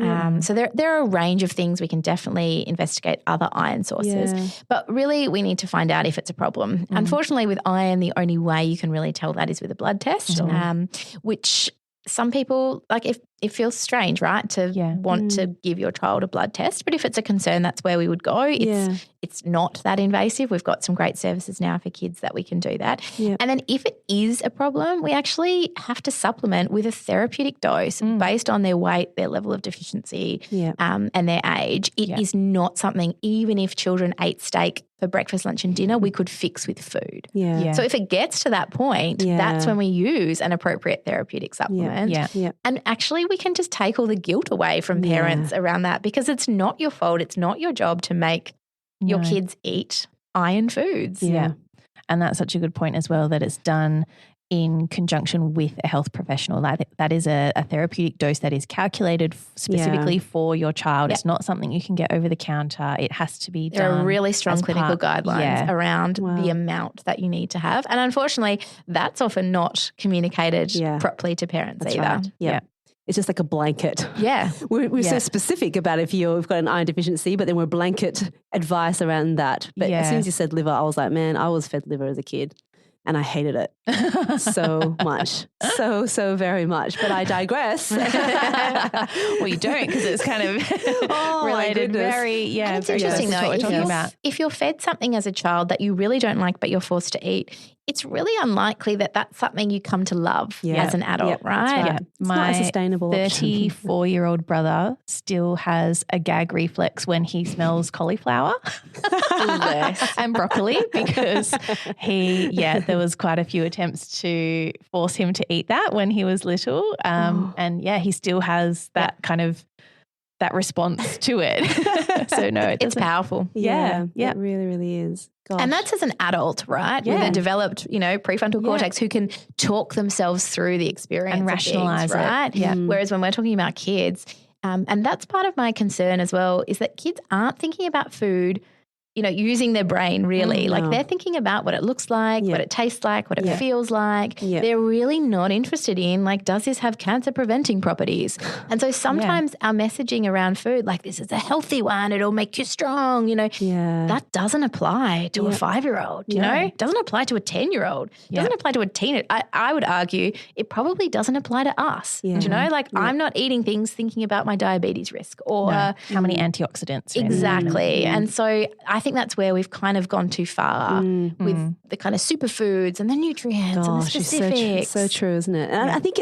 So there are a range of things. We can definitely investigate other iron sources. But really we need to find out if it's a problem. Unfortunately with iron, the only way you can really tell that is with a blood test, which some people, like it feels strange, right, to want to give your child a blood test. But if it's a concern, that's where we would go. It's not that invasive. We've got some great services now for kids that we can do that. And then if it is a problem, we actually have to supplement with a therapeutic dose based on their weight, their level of deficiency and their age. It is not something, even if children ate steak for breakfast, lunch and dinner, we could fix with food. So if it gets to that point, that's when we use an appropriate therapeutic supplement. And actually we can just take all the guilt away from parents around that because it's not your fault. It's not your job to make your kids eat iron foods. And that's such a good point as well, that it's done in conjunction with a health professional. That is a therapeutic dose that is calculated specifically for your child. It's not something you can get over the counter. It has to be done. There are really strong clinical guidelines around the amount that you need to have. And unfortunately, that's often not communicated properly to parents either. Right. It's just like a blanket. We're so specific about if we've got an iron deficiency, but then we're blanket advice around that. But as soon as you said liver, I was like, man, I was fed liver as a kid. and I hated it so much. So very much. But I digress. Well, you don't, because it's kind of related very, And it's interesting though, if you're fed something as a child that you really don't like but you're forced to eat, it's really unlikely that that's something you come to love as an adult, right? Yeah. It's not a sustainable 34-year-old brother still has a gag reflex when he smells cauliflower and broccoli, because there was quite a few attempts to force him to eat that when he was little. And he still has that kind of that response to it. So no, it's powerful. Yeah. It really, really is. Gosh. And that's as an adult, right? With a developed, prefrontal cortex who can talk themselves through the experience and rationalize it, right? Yeah. Whereas when we're talking about kids, and that's part of my concern as well, is that kids aren't thinking about food, using their brain really. Like they're thinking about what it looks like, what it tastes like, what it feels like. Yeah. They're really not interested in does this have cancer preventing properties? And so sometimes our messaging around food, like this is a healthy one, it'll make you strong, that doesn't apply to a 5-year-old, it doesn't apply to a 10-year-old, it doesn't apply to a teenager. I would argue it probably doesn't apply to us. Yeah. I'm not eating things thinking about my diabetes risk or how many antioxidants. Exactly. And so I think that's where we've kind of gone too far with the kind of superfoods and the nutrients and the specifics. So true, isn't it? And I think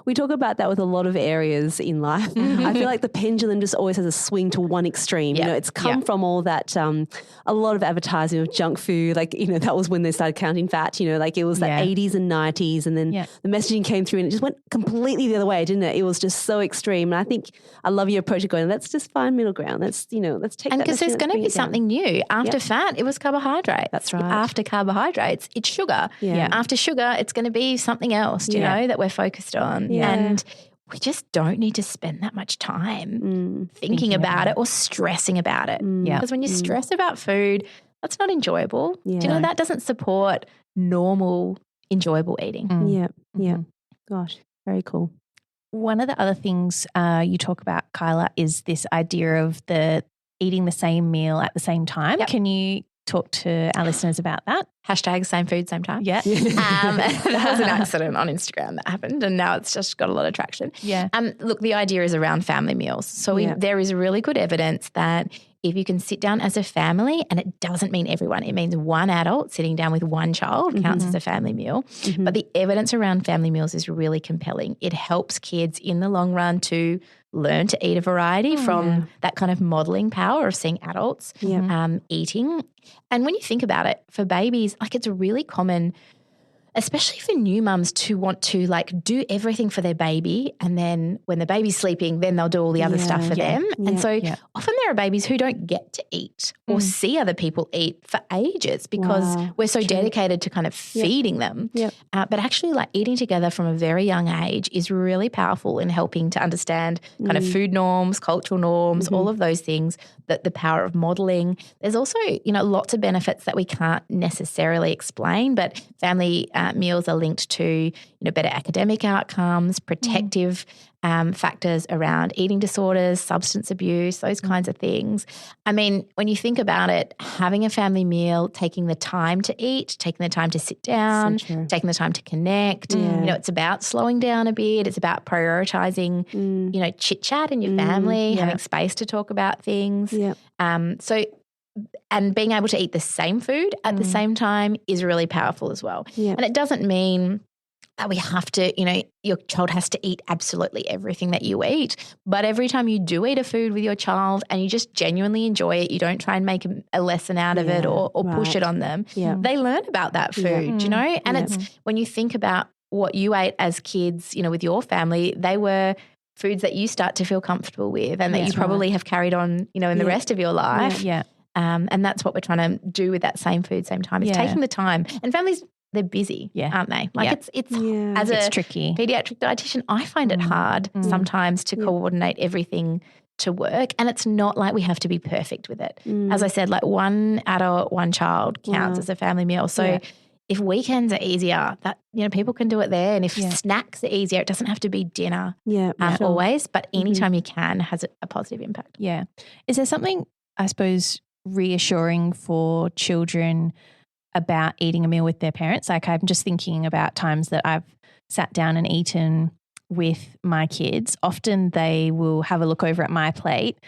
we talk about that with a lot of areas in life. I feel like the pendulum just always has a swing to one extreme. It's come from all that, a lot of advertising of junk food. That was when they started counting fat, it was the 80s and 90s, and then the messaging came through and it just went completely the other way, didn't it? It was just so extreme. And I think I love your approach of going, let's just find middle ground. Let's take that. And because there's going to be something new. After fat, it was carbohydrate. That's right. After carbohydrates, it's sugar. Yeah. After sugar, it's going to be something else, that we're focused on. Yeah. And we just don't need to spend that much time thinking about it or stressing about it. Because when you stress about food, that's not enjoyable. Yeah. Do you know that doesn't support normal, enjoyable eating? Yeah. Gosh, very cool. One of the other things you talk about, Kyla, is this idea of eating the same meal at the same time. Yep. Can you talk to our listeners about that? Hashtag same food, same time. Yeah. That was an accident on Instagram that happened, and now it's just got a lot of traction. Yeah. Look, the idea is around family meals. So there is really good evidence that if you can sit down as a family, and it doesn't mean everyone, it means one adult sitting down with one child counts as a family meal. But the evidence around family meals is really compelling. It helps kids in the long run to learn to eat a variety from that kind of modeling power of seeing adults eating. And when you think about it, for babies, it's really common, especially for new mums, to want to do everything for their baby, and then when the baby's sleeping, then they'll do all the other stuff for them. And so often there are babies who don't get to eat or see other people eat for ages because we're so dedicated to kind of feeding them. But actually eating together from a very young age is really powerful in helping to understand kind of food norms, cultural norms, all of those things, that the power of modeling. There's also, lots of benefits that we can't necessarily explain, but family meals are linked to, better academic outcomes, protective factors around eating disorders, substance abuse, those kinds of things. I mean, when you think about it, having a family meal, taking the time to eat, taking the time to sit down, taking the time to connect, it's about slowing down a bit. It's about prioritizing, chit chat in your family, having space to talk about things. And being able to eat the same food at the same time is really powerful as well. And it doesn't mean that we have to, your child has to eat absolutely everything that you eat. But every time you do eat a food with your child and you just genuinely enjoy it, you don't try and make a lesson out of it or push it on them, they learn about that food, And it's when you think about what you ate as kids, with your family, they were foods that you start to feel comfortable with and that you probably have carried on, in the rest of your life. And that's what we're trying to do with that same food, same time, is taking the time. And families, they're busy, aren't they? It's tricky. Paediatric dietitian, I find it hard sometimes to coordinate everything to work. And it's not like we have to be perfect with it. As I said, one adult, one child counts as a family meal. So if weekends are easier, that people can do it there. And if snacks are easier, it doesn't have to be dinner always. But anytime you can has a positive impact. Yeah. Is there something, I suppose, reassuring for children about eating a meal with their parents. Like I'm just thinking about times that I've sat down and eaten with my kids. Often they will have a look over at my plate,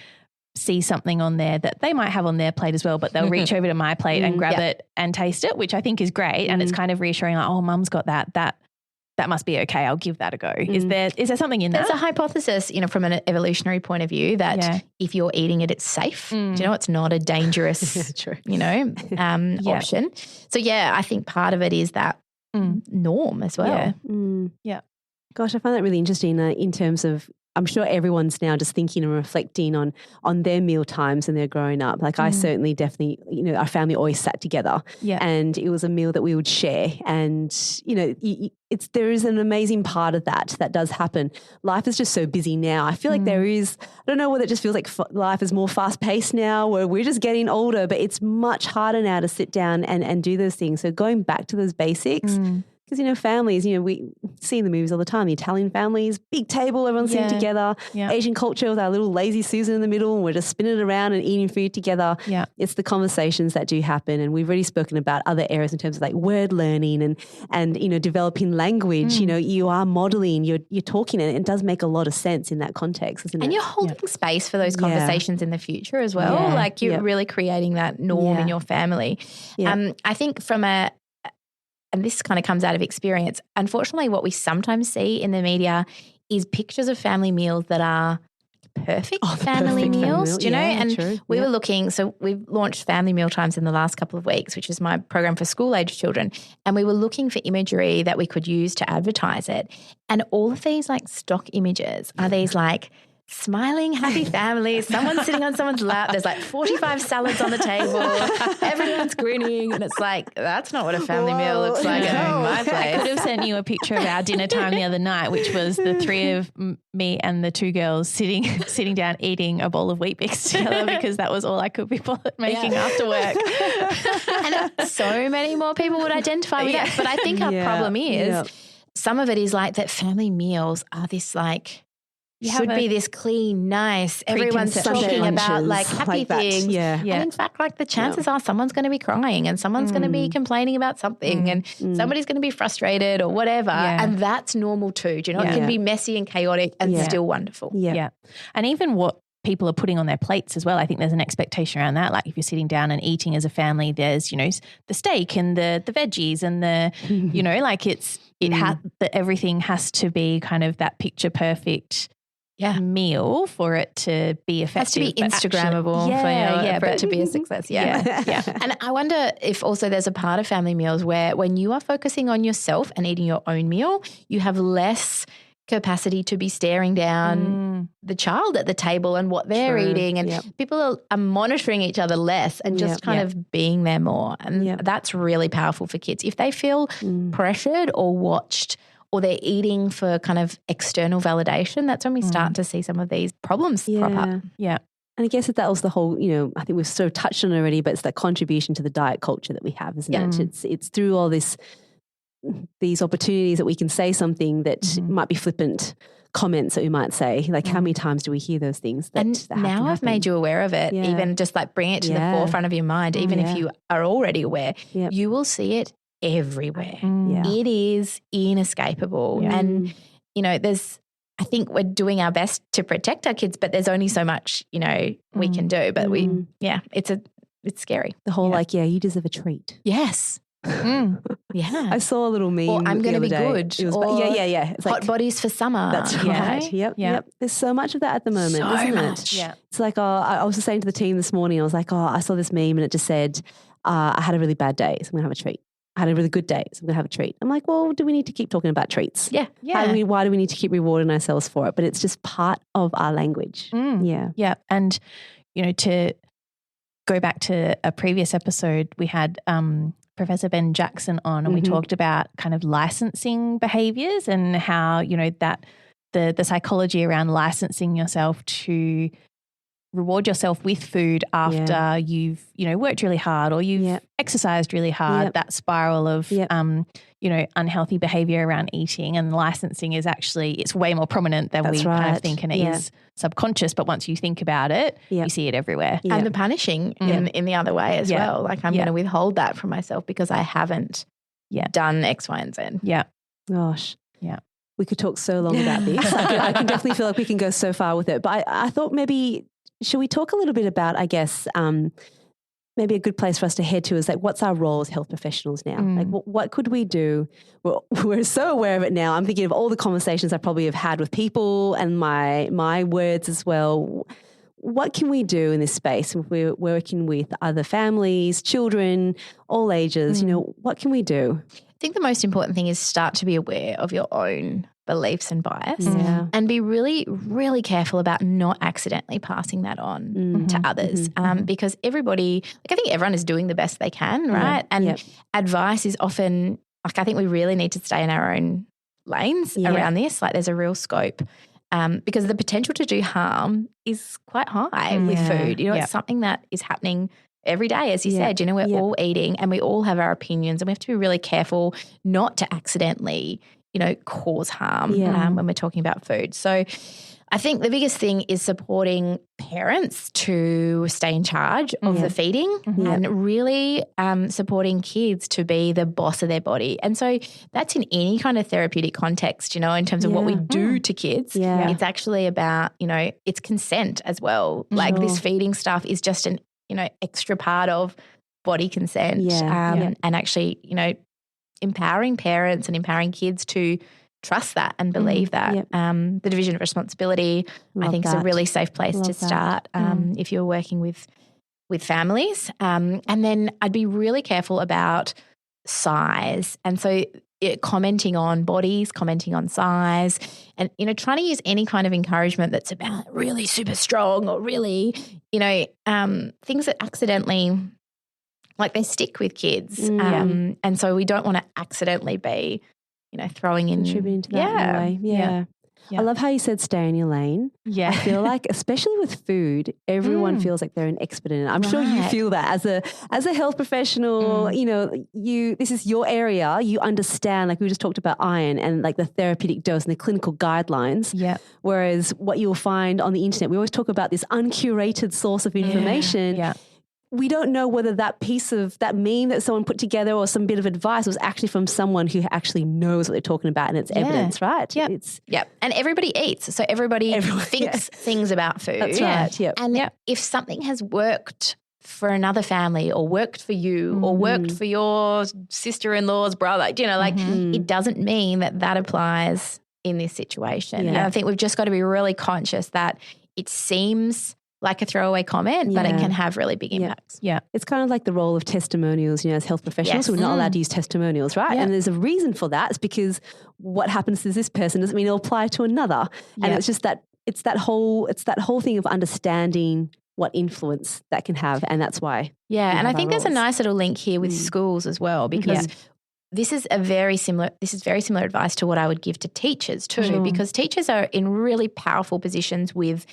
see something on there that they might have on their plate as well, but they'll reach over to my plate and grab it and taste it, which I think is great. And it's kind of reassuring, like, oh, mum's got that must be okay. I'll give that a go. Is there something in that? There's a hypothesis, from an evolutionary point of view that if you're eating it, it's safe. It's not a dangerous, option. So I think part of it is that norm as well. Yeah. Gosh, I find that really interesting in terms of, I'm sure everyone's now just thinking and reflecting on their meal times and they're growing up. Like I certainly definitely, our family always sat together and it was a meal that we would share. And, there is an amazing part of that does happen. Life is just so busy now. I feel like there is, I don't know whether it just feels like life is more fast paced now where we're just getting older, but it's much harder now to sit down and do those things. So going back to those basics, because, families, we see in the movies all the time, the Italian families, big table, everyone's sitting together. Yeah. Asian culture with our little lazy Susan in the middle and we're just spinning it around and eating food together. Yeah. It's the conversations that do happen. And we've already spoken about other areas in terms of like word learning and developing language. You are modeling, you're talking, and it does make a lot of sense in that context, isn't it? And you're holding space for those conversations in the future as well. Yeah. Like you're really creating that norm in your family. Yeah. I think and this kind of comes out of experience, unfortunately what we sometimes see in the media is pictures of family meals that are perfect family meals, do you know? And true. We were looking, so we've launched family meal times in the last couple of weeks, which is my program for school-age children, and we were looking for imagery that we could use to advertise it. And all of these like stock images are these like smiling, happy families, someone's sitting on someone's lap, there's like 45 salads on the table, everyone's grinning, and it's like, that's not what a family meal looks like in my place. I could have sent you a picture of our dinner time the other night, which was the three of me and the two girls sitting down eating a bowl of Weet-Bix together because that was all I could be bothered making after work. And so many more people would identify with that. But I think our problem is some of it is like that family meals are this like, should be this clean, nice, everyone's talking about like happy things. Yeah. And in fact, like the chances are someone's going to be crying and someone's going to be complaining about something and somebody's going to be frustrated or whatever. Yeah. And that's normal too. Do you know, it can be messy and chaotic and still wonderful. Yeah. And even what people are putting on their plates as well, I think there's an expectation around that. Like if you're sitting down and eating as a family, there's, the steak and the veggies and the, like everything has to be kind of that picture perfect meal for it to be effective. It has to be Instagrammable for it to be a success. Yeah. And I wonder if also there's a part of family meals where when you are focusing on yourself and eating your own meal, you have less capacity to be staring down the child at the table and what they're eating, and people are monitoring each other less and just kind of being there more. And that's really powerful for kids. If they feel pressured or watched, or they're eating for kind of external validation, that's when we start to see some of these problems crop up. Yeah. And I guess that was the whole, I think we've sort of touched on it already, but it's that contribution to the diet culture that we have, isn't it? It's through all these opportunities that we can say something that might be flippant comments that we might say. Like how many times do we hear those things? And now I've made you aware of it, even just like bring it to the forefront of your mind, even if you are already aware, you will see it everywhere. It is inescapable. And, I think we're doing our best to protect our kids, but there's only so much, we can do. But it's scary. The whole you deserve a treat. Yes. Yeah. I saw a little meme. Or I'm going to be good. It was, It's hot bodies for summer. That's right. Yep. There's so much of that at the moment, isn't it? Yeah. It's like, I was just saying to the team this morning, I was like, I saw this meme and it just said, I had a really bad day, so I'm going to have a treat. I had a really good day, so I'm going to have a treat. I'm like, well, do we need to keep talking about treats? Yeah. Why do we need to keep rewarding ourselves for it? But it's just part of our language. Yeah. And, to go back to a previous episode, we had Professor Ben Jackson on and we talked about kind of licensing behaviors and how, that the psychology around licensing yourself to reward yourself with food after you've, worked really hard or you've exercised really hard, that spiral of, unhealthy behavior around eating and licensing is actually, it's way more prominent than we kind of think, and it is subconscious. But once you think about it, you see it everywhere. And the punishing in the other way as well. Like I'm going to withhold that from myself because I haven't done X, Y, and Z. Yeah. Gosh. Yeah. We could talk so long about this. I can definitely feel like we can go so far with it. But I thought maybe, should we talk a little bit about, I guess, maybe a good place for us to head to is like, what's our role as health professionals now? Like, what could we do? We're so aware of it now. I'm thinking of all the conversations I probably have had with people and my words as well. What can we do in this space if we're working with other families, children, all ages? What can we do? I think the most important thing is start to be aware of your own beliefs and bias and be really, really careful about not accidentally passing that on to others because everybody, I think everyone is doing the best they can, right? And advice is often, I think we really need to stay in our own lanes around this. Like there's a real scope because the potential to do harm is quite high with food. It's something that is happening every day, as you said, we're all eating and we all have our opinions and we have to be really careful not to accidentally, cause harm when we're talking about food. So I think the biggest thing is supporting parents to stay in charge of the feeding and really supporting kids to be the boss of their body. And so that's in any kind of therapeutic context, in terms of what we do to kids. It's actually about, it's consent as well. Like this feeding stuff is just an extra part of body consent and actually, empowering parents and empowering kids to trust that and believe that. The division of responsibility, I think, is a really safe place to start if you're working with families. And then I'd be really careful about size. And so commenting on bodies, commenting on size, and, trying to use any kind of encouragement that's about really super strong or really, things that accidentally, like they stick with kids. And so we don't want to accidentally be, throwing in. Contributing to that in a way. Yeah. I love how you said stay in your lane. Yeah. I feel like, especially with food, everyone feels like they're an expert in it. I'm sure you feel that as a health professional, this is your area. You understand, like we just talked about iron and like the therapeutic dose and the clinical guidelines. Yeah. Whereas what you'll find on the internet, we always talk about this uncurated source of information. Yeah. We don't know whether that piece of that meme that someone put together or some bit of advice was actually from someone who actually knows what they're talking about and it's evidence, right? Yeah. And everybody eats. So everybody thinks things about food. That's right. Yeah. And if something has worked for another family or worked for you or worked for your sister-in-law's brother, it doesn't mean that applies in this situation. And I think we've just got to be really conscious that it seems like a throwaway comment, but it can have really big impacts. Yeah. It's kind of like the role of testimonials, as health professionals. We're not allowed to use testimonials, right? And there's a reason for that. It's because what happens to this person doesn't mean it'll apply to another. And it's just that it's that whole thing of understanding what influence that can have. And that's why. Yeah. And I think there's a nice little link here with schools as well, because this is very similar advice to what I would give to teachers too, because teachers are in really powerful positions with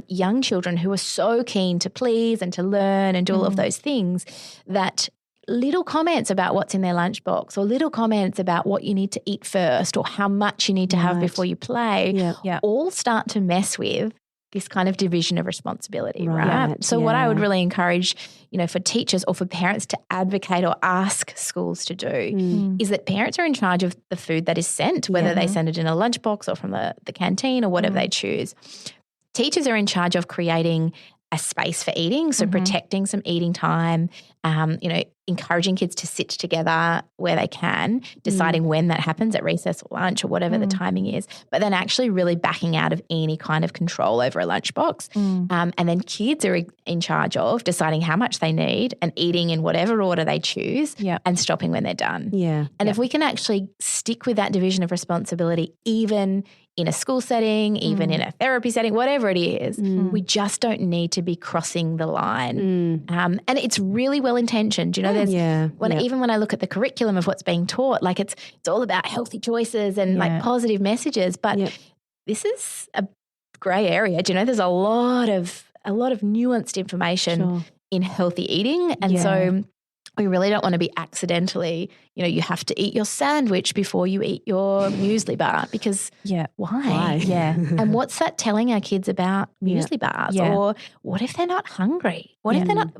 young children who are so keen to please and to learn and do all of those things that little comments about what's in their lunchbox or little comments about what you need to eat first or how much you need to have before you play all start to mess with this kind of division of responsibility, right? So what I would really encourage, for teachers or for parents to advocate or ask schools to do is that parents are in charge of the food that is sent, whether they send it in a lunchbox or from the canteen or whatever they choose. Teachers are in charge of creating a space for eating, so protecting some eating time, encouraging kids to sit together where they can, deciding when that happens at recess or lunch or whatever the timing is, but then actually really backing out of any kind of control over a lunchbox. And then kids are in charge of deciding how much they need and eating in whatever order they choose and stopping when they're done. And if we can actually stick with that division of responsibility, even in a school setting, even in a therapy setting, whatever it is, we just don't need to be crossing the line. And it's really well-intentioned. Even when I look at the curriculum of what's being taught, like it's all about healthy choices and like positive messages, but this is a grey area. There's a lot of a lot of nuanced information in healthy eating. And so we really don't want to be accidentally, you have to eat your sandwich before you eat your muesli bar because why? Yeah. And what's that telling our kids about muesli bars? Yeah. Or what if they're not hungry? What if they're not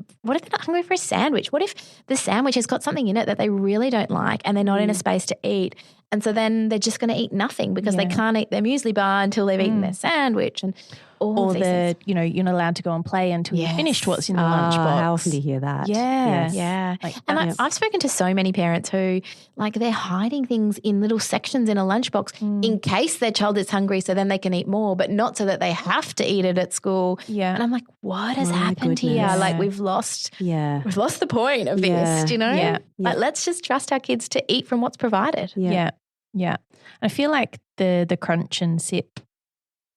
hungry for a sandwich? What if the sandwich has got something in it that they really don't like and they're not in a space to eat? And so then they're just going to eat nothing because they can't eat their muesli bar until they've eaten their sandwich and all of these things. You're not allowed to go and play until you've finished what's in the lunchbox. How often do you hear that? Yeah. And I've spoken to so many parents who, like, they're hiding things in little sections in a lunchbox in case their child is hungry so then they can eat more, but not so that they have to eat it at school. Yeah. And I'm like, what has happened here? Like, we've lost the point of this, Yeah. Like, let's just trust our kids to eat from what's provided. Yeah. And I feel like the crunch and sip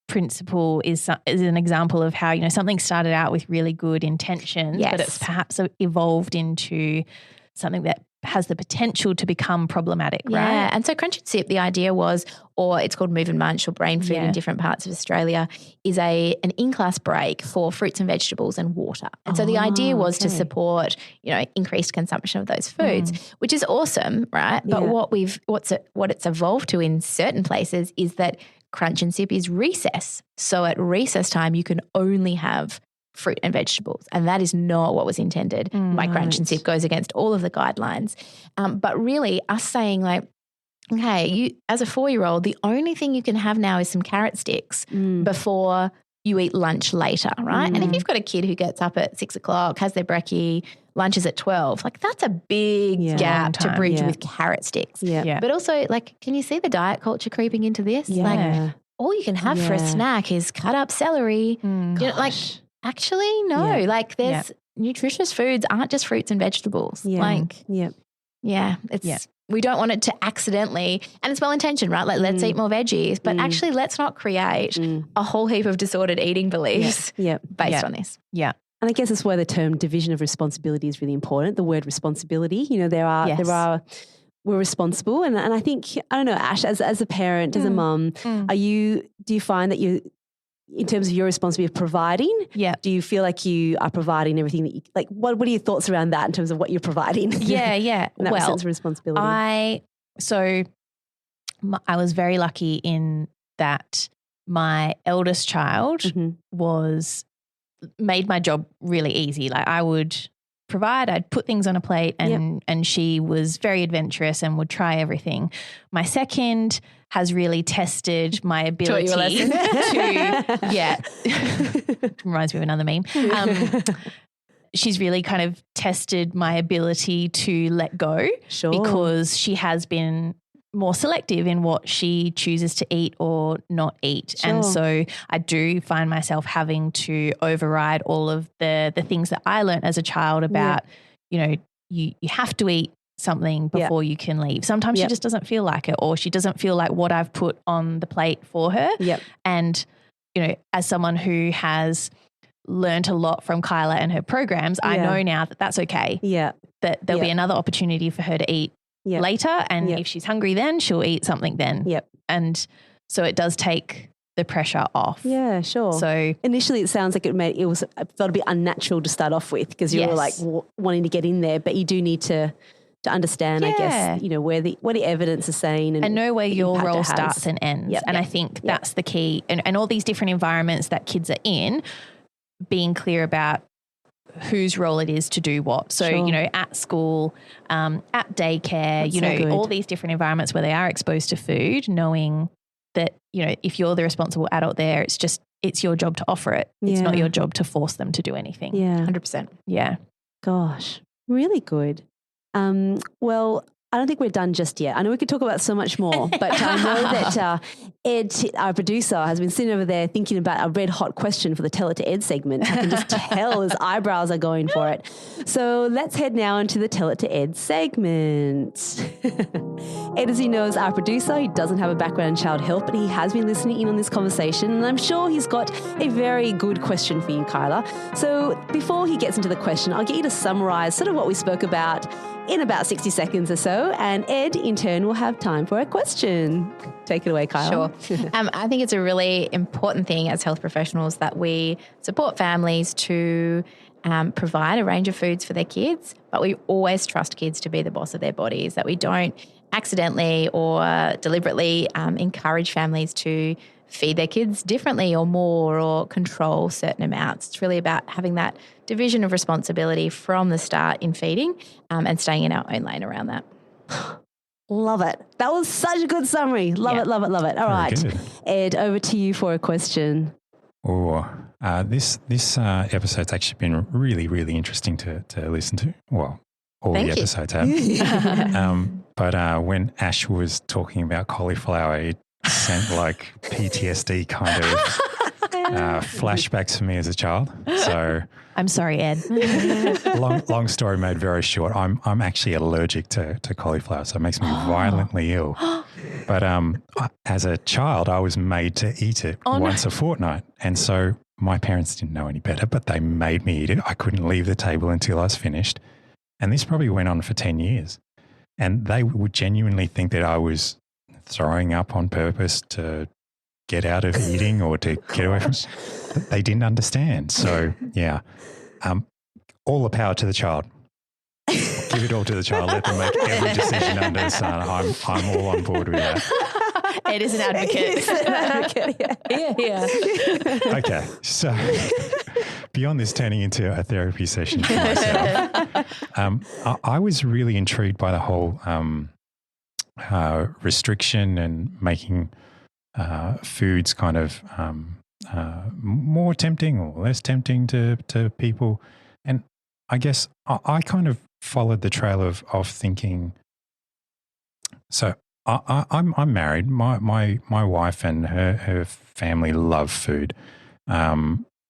principle is an example of how, something started out with really good intentions, but it's perhaps evolved into something that has the potential to become problematic, right? Yeah, and so crunch and sip, the idea was, or it's called move and munch or brain food in different parts of Australia, is an in-class break for fruits and vegetables and water. And so the idea was to support, increased consumption of those foods, which is awesome, right? But what it's evolved to in certain places is that crunch and sip is recess. So at recess time, you can only have fruit and vegetables. And that is not what was intended by crunch and sip, goes against all of the guidelines. But really us saying, like, okay, you as a 4-year-old, the only thing you can have now is some carrot sticks before you eat lunch later, right? And if you've got a kid who gets up at 6 o'clock, has their brekkie, lunch is at 12, like, that's a big gap to bridge with carrot sticks. Yeah. But also, like, can you see the diet culture creeping into this? Like, all you can have for a snack is cut up celery. Actually, no. Like, there's nutritious foods aren't just fruits and vegetables. We don't want it to accidentally, and it's well-intentioned, right? Like, let's eat more veggies, but actually let's not create a whole heap of disordered eating beliefs based on this. Yeah. And I guess that's why the term division of responsibility is really important. The word responsibility, we're responsible. And I think, I don't know, Ash, as a parent, as a mum, do you find that you, in terms of your responsibility of providing, do you feel like you are providing everything that you, like, what are your thoughts around that in terms of what you're providing? Yeah. And that sense of responsibility. I was very lucky in that my eldest child made my job really easy. Like, I would provide, I'd put things on a plate, and she was very adventurous and would try everything. My second has really tested my ability reminds me of another meme. She's really kind of tested my ability to let go because she has been more selective in what she chooses to eat or not eat. And so I do find myself having to override all of the things that I learned as a child about, you have to eat something before you can leave. Sometimes she just doesn't feel like it, or she doesn't feel like what I've put on the plate for her. And, as someone who has learned a lot from Kyla and her programs, I know now that that's okay. That there'll be another opportunity for her to eat later, and if she's hungry then she'll eat something then. And so it does take the pressure off. Yeah, sure. So initially it sounds like it felt a bit unnatural to start off with, because you were like wanting to get in there, but you do need to understand, I guess, what the evidence is saying and know where your role starts and ends. And I think that's the key. And all these different environments that kids are in, being clear about whose role it is to do what. So, at school, at daycare, all these different environments where they are exposed to food, knowing that, if you're the responsible adult there, it's your job to offer it. It's not your job to force them to do anything. Yeah. 100%. Yeah. Gosh, really good. Well, I don't think we're done just yet. I know we could talk about so much more, but I know that Ed, our producer, has been sitting over there thinking about a red hot question for the Tell It to Ed segment. I can just tell his eyebrows are going for it. So let's head now into the Tell It to Ed segment. Ed, as you know, is our producer. He doesn't have a background in child health, but he has been listening in on this conversation, and I'm sure he's got a very good question for you, Kyla. So before he gets into the question, I'll get you to summarize sort of what we spoke about in about 60 seconds or so. And Ed, in turn, will have time for a question. Take it away, Kyla. Sure. I think it's a really important thing as health professionals that we support families to provide a range of foods for their kids, but we always trust kids to be the boss of their bodies, that we don't accidentally or deliberately encourage families to feed their kids differently or more or control certain amounts. It's really about having that division of responsibility from the start in feeding and staying in our own lane around that. Love it. That was such a good summary. Love it, love it, love it. All right, good. Ed, over to you for a question. Oh, this episode's actually been really, really interesting to listen to. Well, all the episodes have. But when Ash was talking about cauliflower, it sent like PTSD kind of flashbacks for me as a child. So I'm sorry, Ed. long story made very short. I'm actually allergic to cauliflower, so it makes me violently ill. But as a child, I was made to eat it once a fortnight. And so my parents didn't know any better, but they made me eat it. I couldn't leave the table until I was finished. And this probably went on for 10 years. And they would genuinely think that I was throwing up on purpose to get out of eating or to get away from it. They didn't understand. So, yeah, all the power to the child. Give it all to the child. Let them make every decision under the sun. I'm all on board with that. Ed is an advocate. Yeah. Okay, so beyond this turning into a therapy session for myself, I was really intrigued by the whole restriction and making foods kind of more tempting or less tempting to people. And I guess I kind of followed the trail of thinking. So I'm married. My wife and her family love food.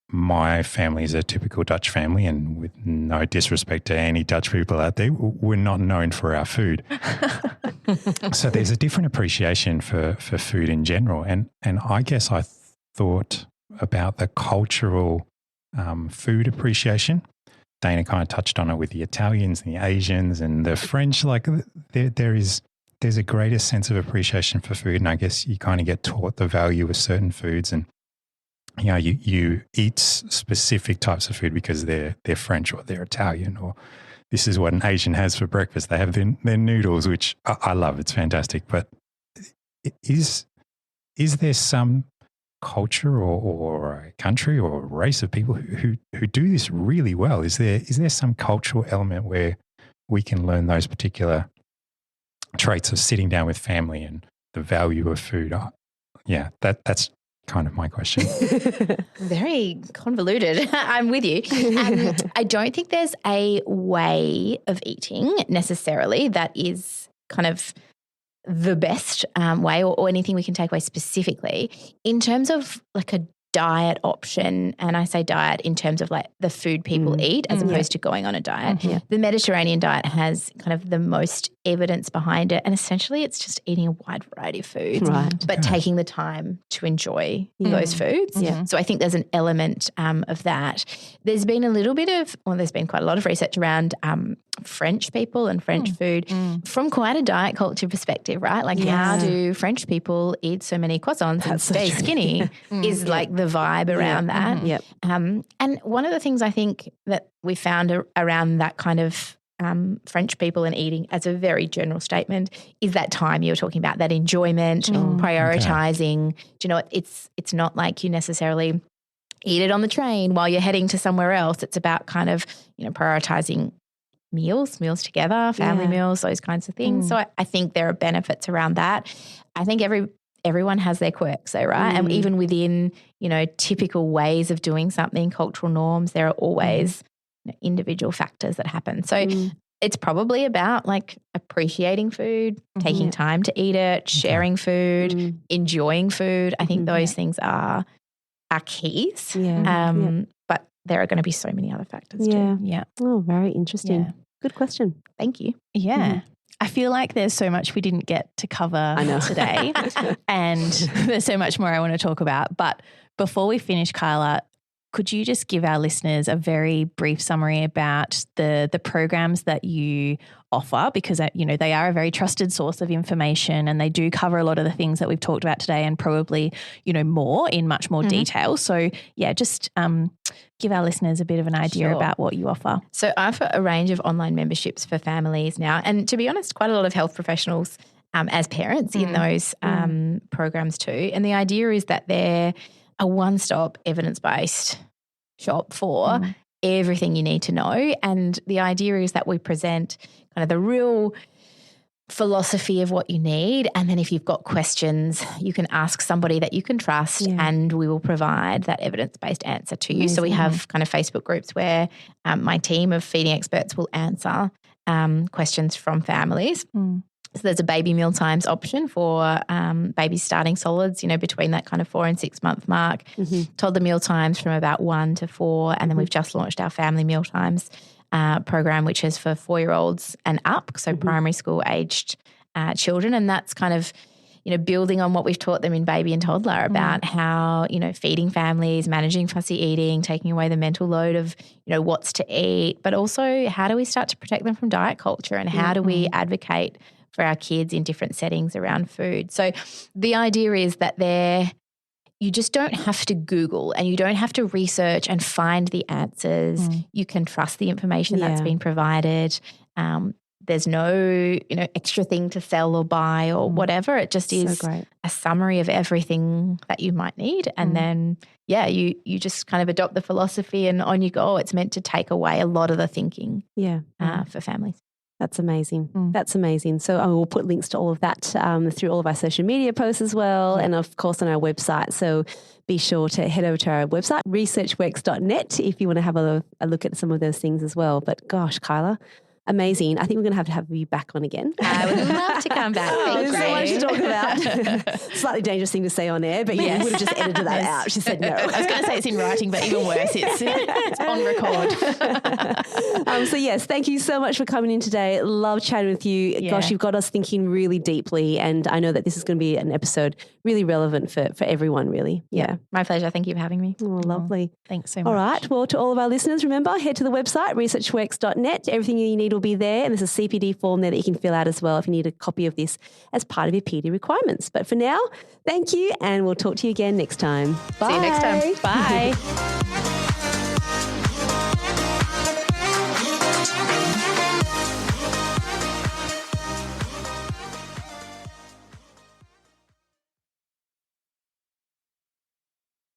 My family is a typical Dutch family, and with no disrespect to any Dutch people out there, we're not known for our food. So there's a different appreciation for food in general. And I guess I thought about the cultural food appreciation. Dana kind of touched on it with the Italians and the Asians and the French. Like there's a greater sense of appreciation for food, and I guess you kind of get taught the value of certain foods, and you know you eat specific types of food because they're French or they're Italian, or this is what an Asian has for breakfast. They have their noodles, which I love. It's fantastic. But is there some culture or a country or a race of people who do this really well? Is there some cultural element where we can learn those particular traits of sitting down with family and the value of food? Yeah, that's kind of my question. Very convoluted. I'm with you. I don't think there's a way of eating necessarily that is kind of the best way or anything we can take away specifically. In terms of like a diet option, and I say diet in terms of like the food people eat as opposed to going on a diet, the Mediterranean diet has kind of the most evidence behind it, and essentially it's just eating a wide variety of foods, but taking the time to enjoy those foods. So I think there's an element of that. There's been there's been quite a lot of research around French people and French food from quite a diet culture perspective, right? Like how do French people eat so many croissants and stay skinny is like the vibe around that. And one of the things I think that we found around that kind of French people and eating as a very general statement is that time you were talking about, that enjoyment, prioritizing. Do you know what? It's not like you necessarily eat it on the train while you're heading to somewhere else. It's about kind of, prioritizing meals together, family meals, those kinds of things. So I think there are benefits around that. I think everyone has their quirks though, right? And even within, typical ways of doing something, cultural norms, there are always individual factors that happen. So it's probably about like appreciating food, taking time to eat it, sharing food, enjoying food. I think those things are keys. But there are going to be so many other factors too. Yeah. Oh, very interesting. Yeah. Good question. Thank you. Yeah. I feel like there's so much we didn't get to cover today, and there's so much more I want to talk about. But before we finish, Kyla, could you just give our listeners a very brief summary about the programs that you offer? Because, they are a very trusted source of information and they do cover a lot of the things that we've talked about today and probably, more in much more detail. So, just give our listeners a bit of an idea about what you offer. So I offer a range of online memberships for families now. And to be honest, quite a lot of health professionals as parents in those programs too. And the idea is that they're a one-stop evidence-based shop for everything you need to know. And the idea is that we present kind of the real philosophy of what you need. And then if you've got questions, you can ask somebody that you can trust and we will provide that evidence-based answer to you. Amazing. So we have kind of Facebook groups where my team of feeding experts will answer questions from families. So there's a baby meal times option for babies starting solids, between that kind of 4 and 6 month mark. Toddler meal times from about 1 to 4. And then we've just launched our family meal times program, which is for 4-year-olds and up, so primary school aged children. And that's kind of, building on what we've taught them in baby and toddler about how, feeding families, managing fussy eating, taking away the mental load of, what's to eat, but also how do we start to protect them from diet culture and how do we advocate for our kids in different settings around food. So the idea is that you just don't have to Google and you don't have to research and find the answers. You can trust the information that's been provided. There's no, extra thing to sell or buy or whatever. It just is a summary of everything that you might need. And then, you just kind of adopt the philosophy and on you go. It's meant to take away a lot of the thinking for families. That's amazing. That's amazing. So I will put links to all of that through all of our social media posts as well, and of course on our website. So be sure to head over to our website, researchworks.net, if you want to have a look at some of those things as well. But gosh, Kyla, amazing. I think we're going to have you back on again. I would love to come back. There's so much to talk about. Slightly dangerous thing to say on air, but you would have just edited that out. She said no. I was going to say it's in writing, but even worse, it's on record. So yes, thank you so much for coming in today. Love chatting with you. Yeah. Gosh, you've got us thinking really deeply, and I know that this is going to be an episode really relevant for everyone, really. Yeah. My pleasure. Thank you for having me. Oh, lovely. Thanks so much. All right. Well, to all of our listeners, remember, head to the website, researchworks.net. Everything you need will be there, and there's a CPD form there that you can fill out as well if you need a copy of this as part of your PD requirements. But for now, thank you, and we'll talk to you again next time. Bye. See you next time. Bye.